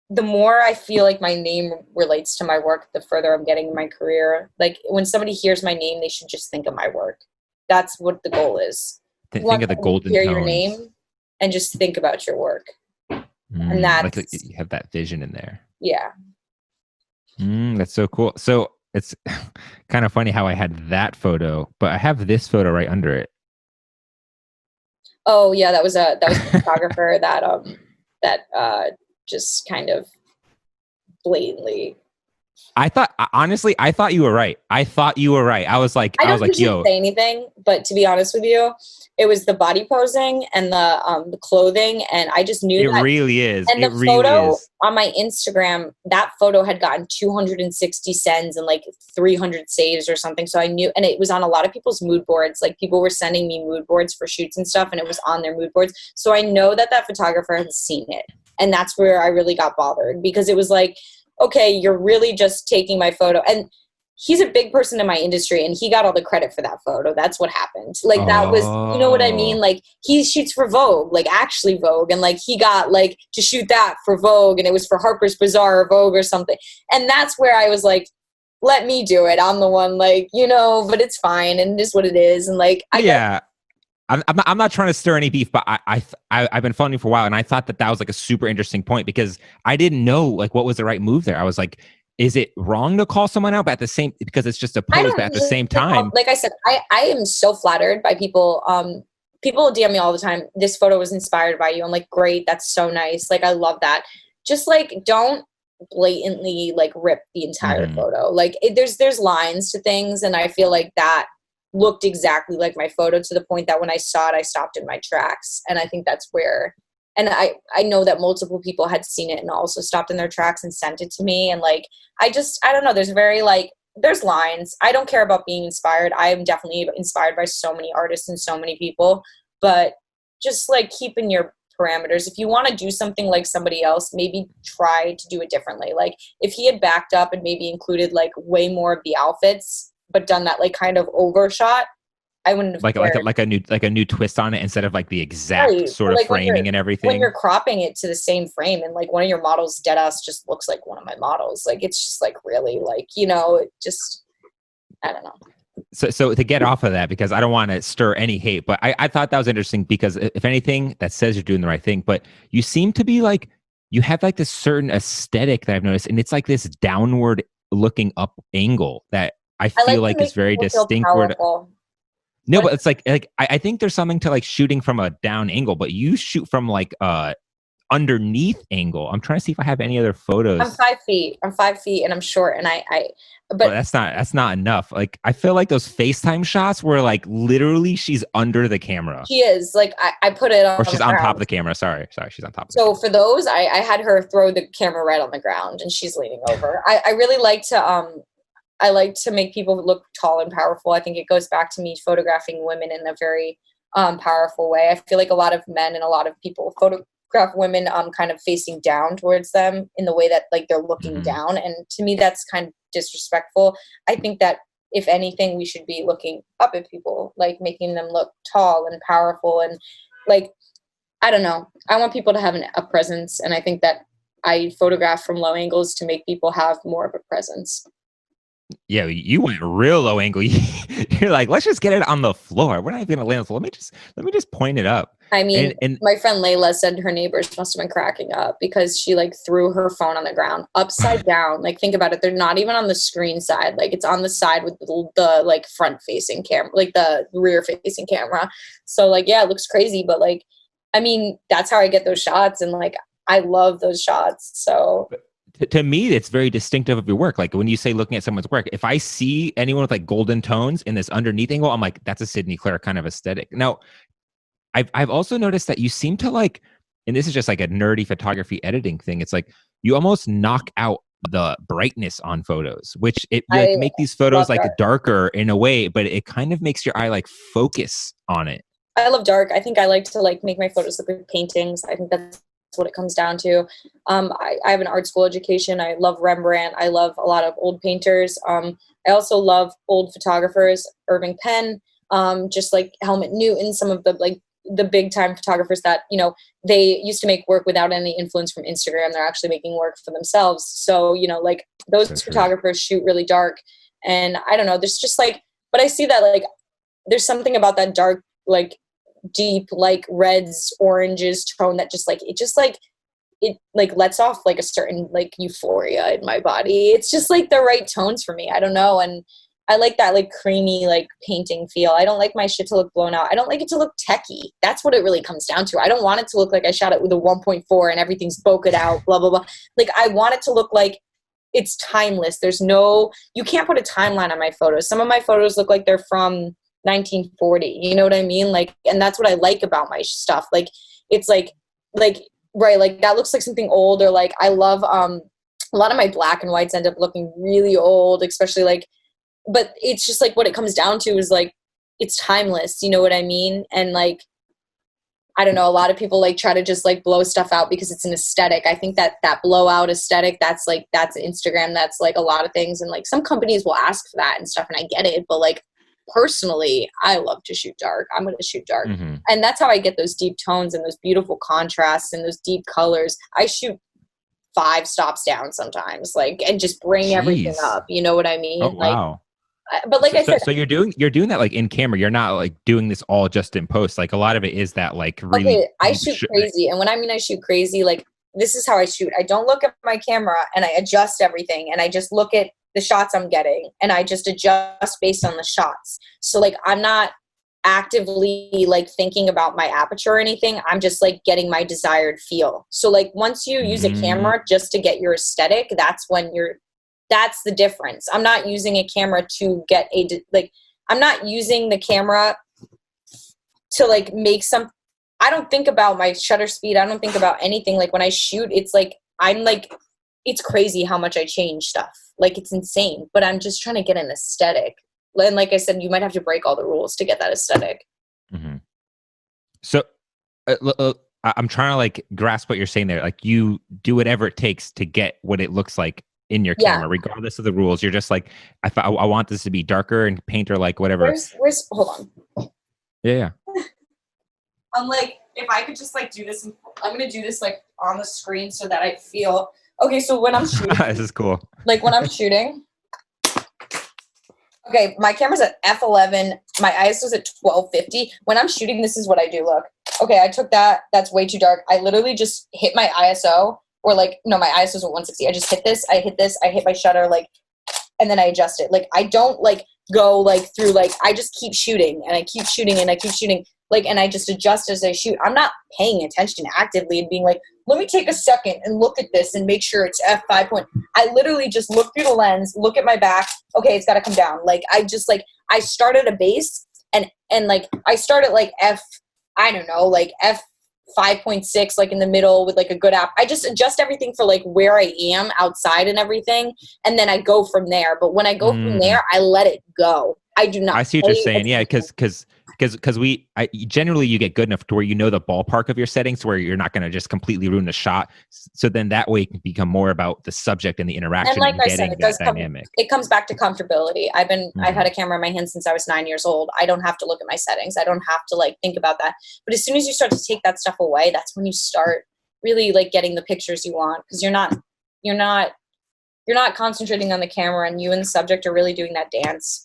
the more I feel like my name relates to my work, the further I'm getting in my career. Like, when somebody hears my name, they should just think of my work. That's what the goal is. Think of the golden tones. Hear your name, and just think about your work. And Like that's, you have that vision in there. yeah. That's so cool. So it's kind of funny how I had that photo, but I have this photo right under it. Oh yeah, that was a photographer that just kind of blatantly. Honestly, I thought you were right. I thought you were right. I I was don't like, usually yo, say anything, but to be honest with you, it was the body posing and the clothing, and I just knew it that. really is. And It the really photo is. on my Instagram, that photo had gotten 260 sends and like 300 saves or something. So I knew, and it was on a lot of people's mood boards. Like people were sending me mood boards for shoots and stuff, and it was on their mood boards. So I know that that photographer had seen it. And that's where I really got bothered, because it was like, okay, you're really just taking my photo. And he's a big person in my industry, and he got all the credit for that photo. That's what happened. Like that was, you know what I mean? Oh, Like he shoots for Vogue, like actually Vogue, and like he got like to shoot that for Vogue, and it was for Harper's Bazaar or Vogue or something. And that's where I was like, let me do it. I'm the one, like, you know, but it's fine and it is what it is. And like I guess yeah. I'm not trying to stir any beef, but I've been following you for a while, and I thought that that was like a super interesting point because I didn't know like what was the right move there. I was like, is it wrong to call someone out? But at the same, because it's just a I pose, don't but at the mean same to call, time, like I said, I am so flattered by people. People DM me all the time. This photo was inspired by you. I'm like, great, that's so nice. Like I love that. Just like don't blatantly like rip the entire mhm. photo. Like there's lines to things, and I feel like that looked exactly like my photo, to the point that when I saw it, I stopped in my tracks. And I think that's where. And I know that multiple people had seen it and also stopped in their tracks and sent it to me. And like, I don't know, there's very like, there's lines. I don't care about being inspired. I am definitely inspired by so many artists and so many people, but just like keeping your parameters. If you want to do something like somebody else, maybe try to do it differently. Like if he had backed up and maybe included like way more of the outfits, but done that like kind of overshot, I wouldn't have cared. Like a new twist on it instead of like the exact Right. sort But of like framing and when everything. you're cropping it to the same frame, and like one of your models dead ass just looks like one of my models. Like it's just like really like, you know, it just, I don't know. So to get off of that, because I don't want to stir any hate, but I thought that was interesting because if anything, that says you're doing the right thing. But you seem to be like you have like this certain aesthetic that I've noticed, and it's like this downward looking up angle that I I feel like to like is make very people feel distinct. Word. powerful. No, When but it's like I think there's something to like shooting from a down angle, but you shoot from like underneath angle. I'm trying to see if I have any other I'm photos. 5 feet. I'm 5 feet and I'm short, and But but that's not enough. Like I feel like those FaceTime shots where like literally she's under the camera. she is like, I put it Or on she's the on top of ground. the camera. Sorry, she's on top of the So camera. for those, I had her throw the camera right on the ground, and she's leaning over. I really like to, I like to make people look tall and powerful. I think it goes back to me photographing women in a very powerful way. I feel like a lot of men and a lot of people photograph women kind of facing down towards them in the way that like they're looking Hmm. down. And to me, that's kind of disrespectful. I think that if anything, we should be looking up at people, like making them look tall and powerful. And like, I don't know. I want people to have a presence. And I think that I photograph from low angles to make people have more of a presence. Yeah, you went real low angle. You're like, let's just get it on the floor. We're not even gonna land on the floor. Let me just point it up. I mean, And my friend Layla said her neighbors must have been cracking up because she like threw her phone on the ground upside down. Like think about it, they're not even on the screen side. Like it's on the side with the like front facing camera, like the rear facing camera. So like yeah, it looks crazy, but like I mean, that's how I get those shots, and like I love those shots. So to me, it's very distinctive of your work. Like when you say looking at someone's work, if I see anyone with like golden tones in this underneath angle, I'm like, that's a Sydney Claire kind of aesthetic. Now, I've also noticed that you seem to like, and this is just like a nerdy photography editing thing. It's like you almost knock out the brightness on photos, which you like I make these photos love like dark. darker in a way, but it kind of makes your eye like focus on it. I love dark. I think I like to like make my photos look like paintings. I think that's what it comes down to. I have an art school education. I love Rembrandt. I love a lot of old painters. I also love old photographers, Irving Penn, just like Helmut Newton, some of the like the big time photographers that, you know, they used to make work without any influence from Instagram. They're actually making work for themselves. So, you know, like those So true. photographers shoot really dark. And I don't know, there's just like, but I see that like there's something about that dark, like deep, like reds, oranges tone that just like, it like lets off like a certain like euphoria in my body. It's just like the right tones for me. I don't know. And I like that like creamy, like painting feel. I don't like my shit to look blown out. I don't like it to look techie. That's what it really comes down to. I don't want it to look like I shot it with a 1.4 and everything's bokeh out, blah, blah, blah. Like I want it to look like it's timeless. You can't put a timeline on my photos. Some of my photos look like they're from 1940. You know what I mean? Like, and that's what I like about my stuff. Like, it's like, right, like that looks like something old, or like I love a lot of my black and whites end up looking really old, especially like, but it's just like what it comes down to is like it's timeless, you know what I mean? And like I don't know, a lot of people like try to just like blow stuff out because it's an aesthetic. I think that blowout aesthetic, that's Instagram, that's like a lot of things, and like some companies will ask for that and stuff, and I get it, but like personally, I love to shoot dark. I'm going to shoot dark. Mm-hmm. And that's how I get those deep tones and those beautiful contrasts and those deep colors. I shoot 5 stops down sometimes, like, and just bring everything up. You know what I mean? Oh, wow. Like, but like I said, so you're doing that like in camera. You're not like doing this all just in post. Like a lot of it is that like really. Okay, I shoot crazy, and when I mean I shoot crazy, like this is how I shoot. I don't look at my camera and I adjust everything, and I just look at the shots I'm getting, and I just adjust based on the shots. So like I'm not actively like thinking about my aperture or anything. I'm just like getting my desired feel. So like once you use a camera just to get your aesthetic, that's the difference. I'm not using a camera to get I'm not using the camera to like make I don't think about my shutter speed. I don't think about anything. Like when I shoot, it's like, it's crazy how much I change stuff. Like it's insane, but I'm just trying to get an aesthetic. And like I said, you might have to break all the rules to get that aesthetic. Mm-hmm. So I'm trying to like grasp what you're saying there. Like you do whatever it takes to get what it looks like in your camera, regardless of the rules. You're just like, I want this to be darker and paint or like whatever. Where's hold on. Yeah. I'm like, if I could just like do this, I'm going to do this like on the screen so that I feel, okay. So when I'm shooting, this is cool. Like when I'm shooting, okay, my camera's at f11. My ISO's at 1250. When I'm shooting, this is what I do. Look, okay, I took that. That's way too dark. I literally just hit my ISO, or like, no, my ISO's at 160. I just hit this, I hit my shutter, like, and then I adjust it. Like, I don't like go like through, like, I just keep shooting and I keep shooting and I keep shooting. Like, and I just adjust as I shoot. I'm not paying attention actively and being like, let me take a second and look at this and make sure it's f5 point. I literally just look through the lens, look at my back. Okay, it's got to come down. Like, I just like, I start at a base and like, I start at like I don't know, like f5.6, like in the middle with like a good app. I just adjust everything for like where I am outside and everything. And then I go from there. But when I go from there, I let it go. I do not. I see what you're saying. Yeah, because generally you get good enough to where you know the ballpark of your settings where you're not going to just completely ruin the shot. So then that way it can become more about the subject and the interaction. And like and I said, it does dynamic. It comes back to comfortability. I've had a camera in my hand since I was 9 years old. I don't have to look at my settings. I don't have to like think about that. But as soon as you start to take that stuff away, that's when you start really like getting the pictures you want, because you're not concentrating on the camera, and you and the subject are really doing that dance.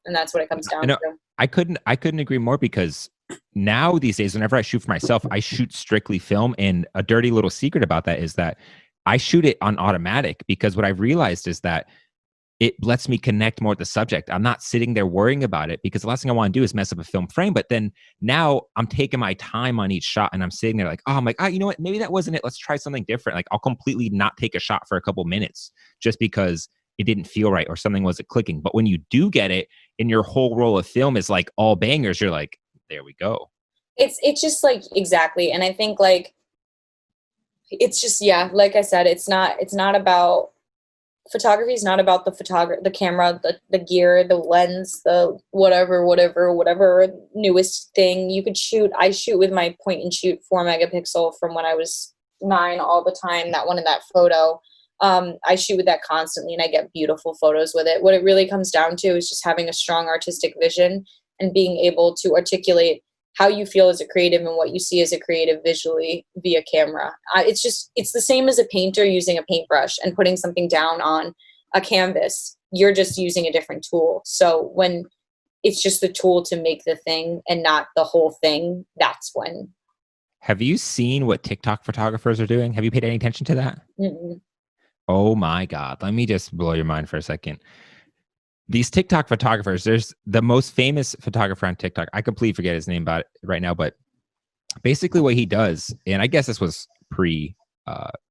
And that's what it comes down to. I couldn't agree more, because now these days, whenever I shoot for myself, I shoot strictly film. And a dirty little secret about that is that I shoot it on automatic, because what I've realized is that it lets me connect more with the subject. I'm not sitting there worrying about it, because the last thing I want to do is mess up a film frame. But then now I'm taking my time on each shot, and I'm sitting there like, oh, I'm like, you know what? Maybe that wasn't it. Let's try something different. Like I'll completely not take a shot for a couple minutes just because it didn't feel right or something wasn't clicking. But when you do get it and your whole roll of film is like all bangers, you're like, there we go. It's just like, exactly. And I think like, it's just, yeah, like I said, it's not photography is not about the camera, the gear, the lens, the whatever newest thing you could shoot. I shoot with my point and shoot 4 megapixel from when I was 9 all the time. That one in that photo. I shoot with that constantly, and I get beautiful photos with it. What it really comes down to is just having a strong artistic vision and being able to articulate how you feel as a creative and what you see as a creative visually via camera. It's the same as a painter using a paintbrush and putting something down on a canvas. You're just using a different tool. So when it's just the tool to make the thing and not the whole thing, that's when. Have you seen what TikTok photographers are doing? Have you paid any attention to that? Mm-mm. Oh my God. Let me just blow your mind for a second. These TikTok photographers, there's the most famous photographer on TikTok. I completely forget his name about it right now, but basically what he does, and I guess this was pre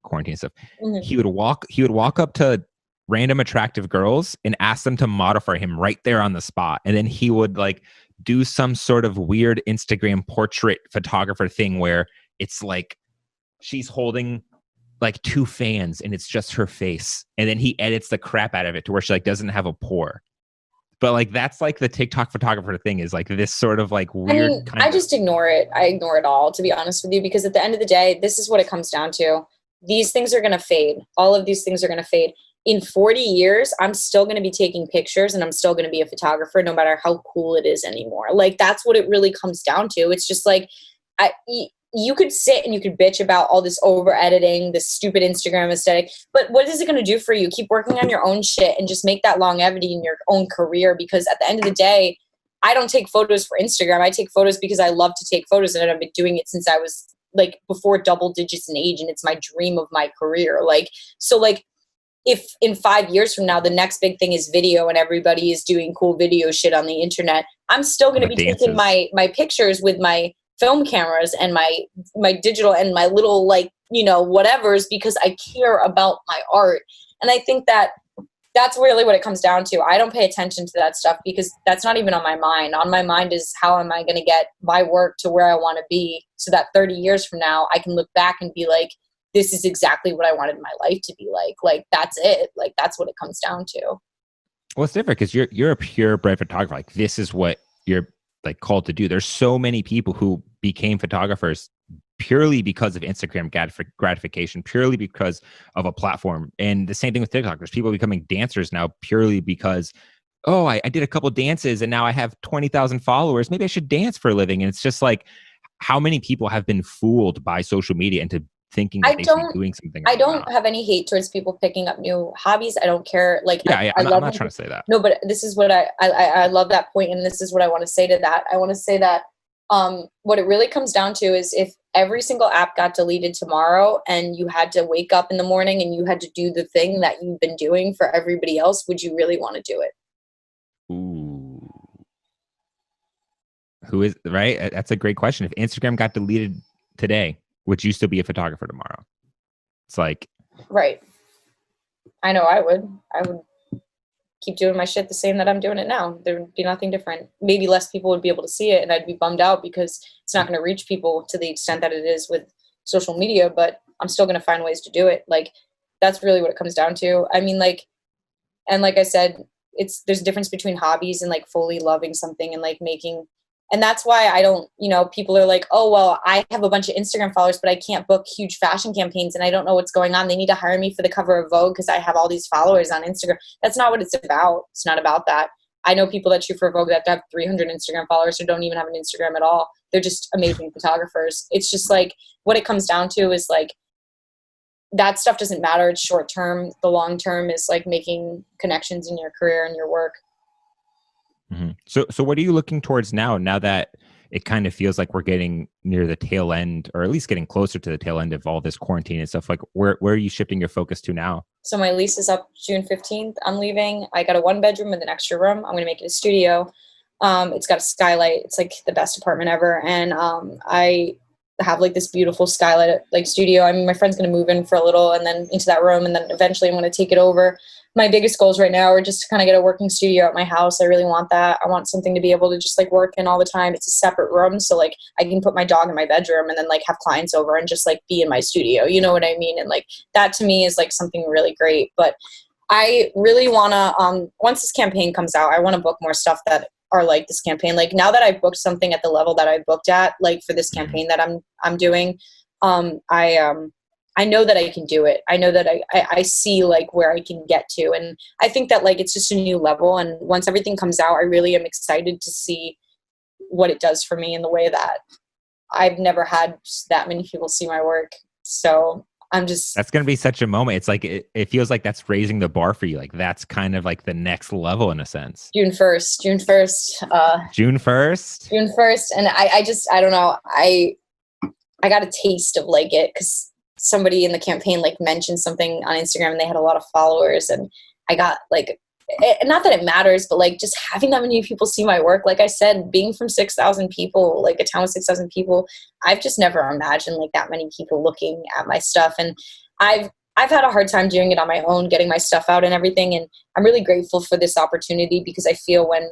quarantine stuff, Mm-hmm. he would walk up to random attractive girls and ask them to model for him right there on the spot. And then he would like do some sort of weird Instagram portrait photographer thing where it's like she's holding like two fans and it's just her face. And then he edits the crap out of it to where she like doesn't have a pore. But like that's like the TikTok photographer thing, is like this sort of like I weird mean, kind I of. just ignore it. I ignore it all, to be honest with you, because at the end of the day, this is what it comes down to. These things are going to fade. All of these things are going to fade. In 40 years, I'm still going to be taking pictures and I'm still going to be a photographer no matter how cool it is anymore. Like, that's what it really comes down to. It's just like, you could sit and you could bitch about all this over editing, this stupid Instagram aesthetic, but what is it going to do for you? Keep working on your own shit and just make that longevity in your own career, because at the end of the day, I don't take photos for Instagram. I take photos because I love to take photos, and I've been doing it since I was like before double digits in age, and it's my dream of my career. Like, so like if in 5 years from now, the next big thing is video and everybody is doing cool video shit on the internet, I'm still going to The be taking dances. my pictures with my film cameras and my digital and my little, like, whatevers, because I care about my art. And I think that that's really what it comes down to. I don't pay attention to that stuff because that's not even on my mind. On my mind is, how am I going to get my work to where I want to be, so that 30 years from now I can look back and be like, this is exactly what I wanted my life to be like. Like, that's it. Like, that's what it comes down to. Well, it's different because you're a purebred photographer. Like this is what you're like called to do. There's so many people who became photographers purely because of Instagram gratification, purely because of a platform. And the same thing with TikTok. There's people becoming dancers now purely because, oh, I did a couple dances and now I have 20,000 followers. Maybe I should dance for a living. And it's just like, how many people have been fooled by social media into thinking I that they should be don't doing something or I they're not? don't have any hate towards people picking up new hobbies. I don't care. Like, Yeah, yeah. I I'm love not when trying to say that. no, but this is what I love that point, and this is what I want to say to that. I want to say that what it really comes down to is, if every single app got deleted tomorrow and you had to wake up in the morning and you had to do the thing that you've been doing for everybody else, would you really want to do it? Ooh. Who is right? That's a great question. If Instagram got deleted today, would you still be a photographer tomorrow? It's like, Right. I know I would. I would keep doing my shit the same that I'm doing it now. There would be nothing different. Maybe less people would be able to see it, and I'd be bummed out because it's not going to reach people to the extent that it is with social media, but I'm still going to find ways to do it. Like, that's really what it comes down to. I mean, like, and like I said, there's a difference between hobbies and like fully loving something and like making. And that's why I don't, people are like, oh, well, I have a bunch of Instagram followers, but I can't book huge fashion campaigns and I don't know what's going on. They need to hire me for the cover of Vogue because I have all these followers on Instagram. That's not what it's about. It's not about that. I know people that shoot for Vogue that have 300 Instagram followers who don't even have an Instagram at all. They're just amazing photographers. It's just like, what it comes down to is like, that stuff doesn't matter. It's short term. The long term is like making connections in your career and your work. mm-hmm. So what are you looking towards now? Now that it kind of feels like we're getting near the tail end, or at least getting closer to the tail end of all this quarantine and stuff. Like, where are you shifting your focus to now? So my lease is up June 15th. I'm leaving. I got a 1 bedroom with an extra room. I'm going to make it a studio. It's got a skylight. It's like the best apartment ever. And I have like this beautiful skylight like studio. I mean, my friend's going to move in for a little and then into that room. And then eventually I'm going to take it over. My biggest goals right now are just to kind of get a working studio at my house. I really want that. I want something to be able to just like work in all the time. It's a separate room. So like I can put my dog in my bedroom and then like have clients over and just like be in my studio. You know what I mean? And like that to me is like something really great. But I really want to, once this campaign comes out, I want to book more stuff that are like this campaign. Like now that I've booked something at the level that I booked at, like for this Mm-hmm. campaign that I'm doing, I know that I can do it. I know that I see like where I can get to. And I think that like, it's just a new level. And once everything comes out, I really am excited to see what it does for me in the way that I've never had that many people see my work. So I'm just That's going to be such a moment. It's like, it feels like that's raising the bar for you. Like that's kind of like the next level in a sense. June 1st. June 1st. And I don't know. I got a taste of like it because somebody in the campaign like mentioned something on Instagram and they had a lot of followers, and I got like, not that it matters, but like just having that many people see my work. Like I said, being from 6,000 people, like a town with 6,000 people, I've just never imagined like that many people looking at my stuff. And I've, I've had a hard time doing it on my own, getting my stuff out and everything. And I'm really grateful for this opportunity because I feel when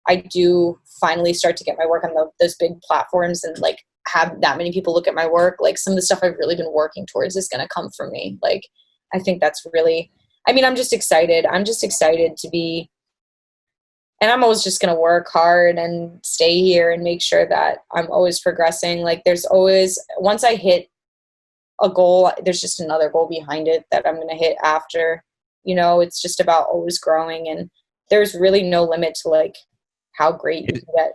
I do finally start to get my work on those big platforms and like have that many people look at my work, like some of the stuff I've really been working towards is going to come from me. Like, I think that's really, I mean, I'm just excited. I'm just excited to be, and I'm always just going to work hard and stay here and make sure that I'm always progressing. Like there's always, once I hit a goal, there's just another goal behind it that I'm going to hit after, it's just about always growing, and there's really no limit to like how great you can get.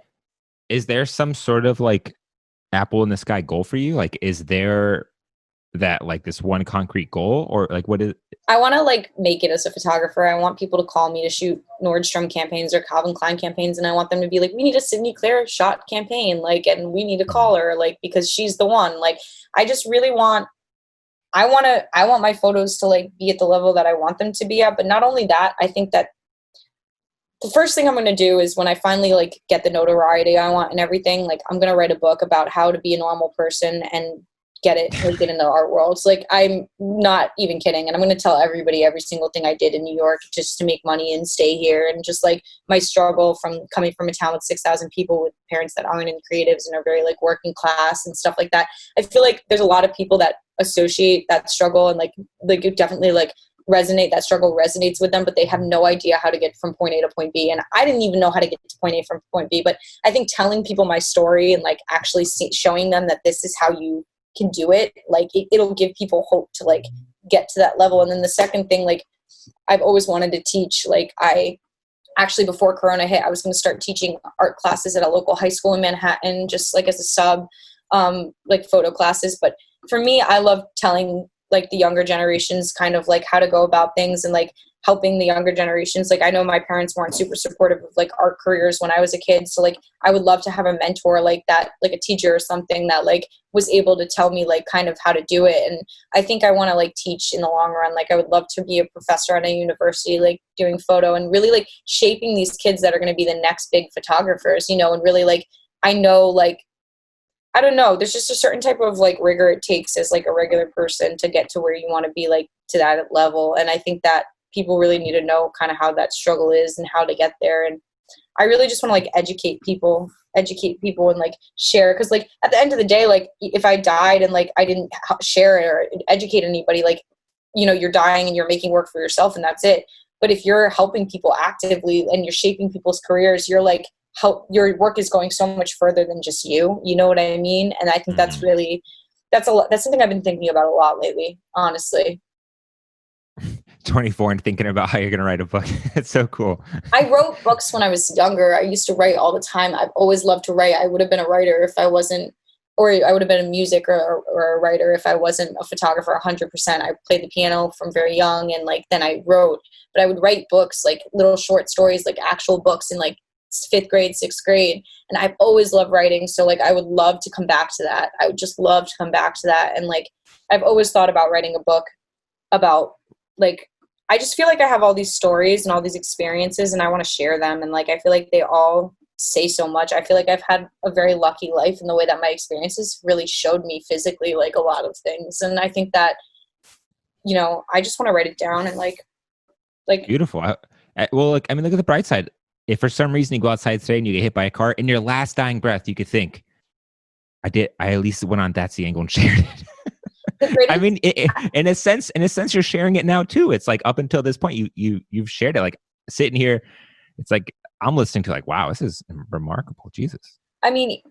Is there some sort of like apple in the sky goal for you? Like, is there that like this one concrete goal, or like what is? I want to like make it as a photographer. I want people to call me to shoot Nordstrom campaigns or Calvin Klein campaigns, and I want them to be like, we need a Sydney Claire shot campaign, like, and we need to call her, like, because she's the one. Like, I just really want, I want my photos to like be at the level that I want them to be at. But not only that, I think that the first thing I'm going to do is when I finally like get the notoriety I want and everything, like I'm going to write a book about how to be a normal person and get into the art world. So like, I'm not even kidding. And I'm going to tell everybody every single thing I did in New York just to make money and stay here. And just like my struggle from coming from a town with 6,000 people with parents that aren't in creatives and are very like working class and stuff like that. I feel like there's a lot of people that associate that struggle and like it definitely like that struggle resonates with them, but they have no idea how to get from point A to point B. And I didn't even know how to get to point A from point B, but I think telling people my story and like actually showing them that this is how you can do it, like it'll give people hope to like get to that level. And then the second thing, like I've always wanted to teach, like I actually before Corona hit, I was going to start teaching art classes at a local high school in Manhattan, just like as a sub, like photo classes. But for me, I love telling like the younger generations kind of like how to go about things and like helping the younger generations. Like I know my parents weren't super supportive of like art careers when I was a kid. So like I would love to have a mentor like that, like a teacher or something that like was able to tell me like kind of how to do it. And I think I want to like teach in the long run. Like I would love to be a professor at a university, like doing photo and really like shaping these kids that are going to be the next big photographers, and really like, I know like, I don't know. There's just a certain type of like rigor it takes as like a regular person to get to where you want to be, like to that level. And I think that people really need to know kind of how that struggle is and how to get there. And I really just want to like educate people and like share. Cause like at the end of the day, like if I died and like I didn't share it or educate anybody, like, you're dying and you're making work for yourself and that's it. But if you're helping people actively and you're shaping people's careers, you're like, how your work is going so much further than just you know what I mean? And I think that's really, that's something I've been thinking about a lot lately, honestly. 24 and thinking about how you're going to write a book. It's so cool. I wrote books when I was younger. I used to write all the time. I've always loved to write. I would have been a writer if I wasn't, or I would have been a music or a writer if I wasn't a photographer 100%. I played the piano from very young and like, then I wrote, but I would write books, like little short stories, like actual books in like 5th grade, 6th grade. And I've always loved writing. So like, I would love to come back to that. I would just love to come back to that. And like, I've always thought about writing a book about like, I just feel like I have all these stories and all these experiences and I want to share them. And like, I feel like they all say so much. I feel like I've had a very lucky life in the way that my experiences really showed me physically, like a lot of things. And I think that, I just want to write it down and like Beautiful. Well, like, I mean, look at the bright side. If for some reason you go outside today and you get hit by a car, in your last dying breath, you could think, I at least went on That's the Angle and shared it. I mean, in a sense, you're sharing it now too. It's like up until this point, you've shared it. Like sitting here, it's like I'm listening to like, wow, this is remarkable. Jesus. I mean,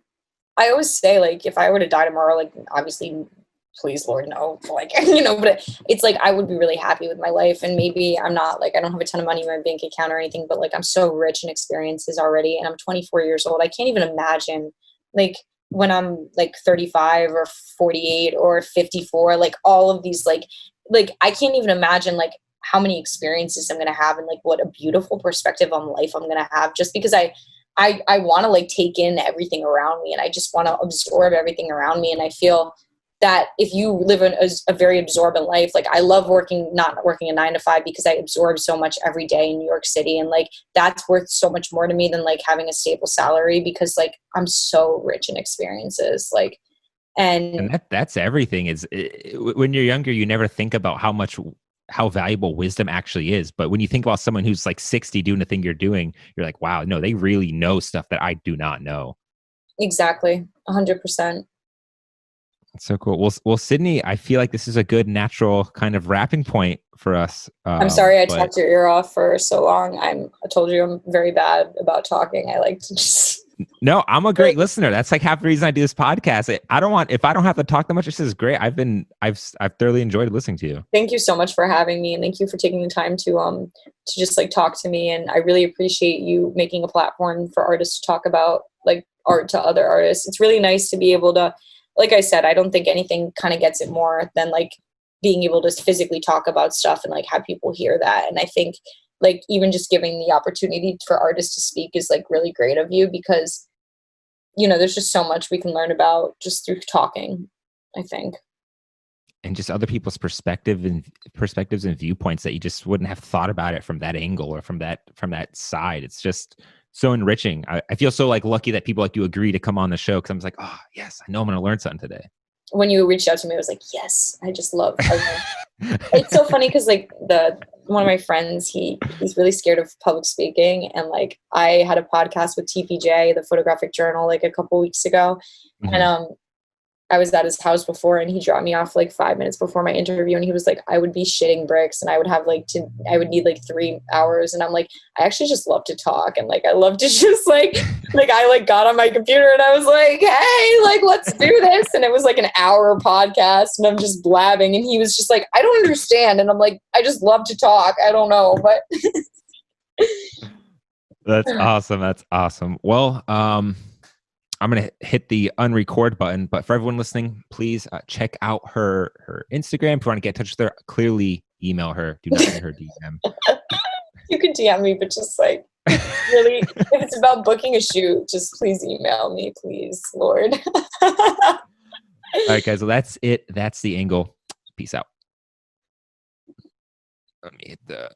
I always say like, if I were to die tomorrow, like obviously, please Lord no, like but it's like I would be really happy with my life, and maybe I'm not like, I don't have a ton of money in my bank account or anything, but like I'm so rich in experiences already, and I'm 24 years old. I can't even imagine like when I'm like 35 or 48 or 54, like all of these, like I can't even imagine like how many experiences I'm going to have and like what a beautiful perspective on life I'm going to have just because I want to like take in everything around me and I just want to absorb everything around me. And I feel that if you live in a very absorbent life, like I love not working a 9 to 5 because I absorb so much every day in New York City. And like, that's worth so much more to me than like having a stable salary because like I'm so rich in experiences. Like, And and that's everything. When you're younger, you never think about how valuable wisdom actually is. But when you think about someone who's like 60 doing the thing you're doing, you're like, wow, no, they really know stuff that I do not know. exactly 100%. That's so cool. Well, Sydney, I feel like this is a good natural kind of wrapping point for us. I'm sorry I But talked your ear off for so long. I told you I'm very bad about talking. I like to just. no, I'm a great listener. That's like half the reason I do this podcast. If I don't have to talk that much, this is great. I've thoroughly enjoyed listening to you. Thank you so much for having me, and thank you for taking the time to just like talk to me. And I really appreciate you making a platform for artists to talk about like art to other artists. It's really nice to be able to, like I said, I don't think anything kind of gets it more than like being able to physically talk about stuff and like have people hear that. And I think like even just giving the opportunity for artists to speak is like really great of you because there's just so much we can learn about just through talking, I think. And just other people's perspectives and viewpoints that you just wouldn't have thought about it from that angle or from that side. It's just so enriching. I feel so like lucky that people like you agree to come on the show because I'm just like, oh yes, I know I'm going to learn something today. When you reached out to me, I was like, yes, I love. It's so funny because like one of my friends, he's really scared of public speaking, and like I had a podcast with TPJ, the Photographic Journal, like a couple weeks ago, and Mhm. I was at his house before and he dropped me off like 5 minutes before my interview and he was like, I would be shitting bricks and I would need like 3 hours. And I'm like, I actually just love to talk. And like, I love to just like I like got on my computer and I was like, hey, like, let's do this. And it was like an hour podcast and I'm just blabbing. And he was just like, I don't understand. And I'm like, I just love to talk. I don't know, but That's awesome. That's awesome. Well, I'm going to hit the unrecord button, but for everyone listening, please check out her Instagram. If you want to get in touch with her, clearly email her. Do not send her DM. you can DM me, but just like, really, if it's about booking a shoot, just please email me, please, Lord. All right, guys. Well, that's it. That's the angle. Peace out. Let me hit the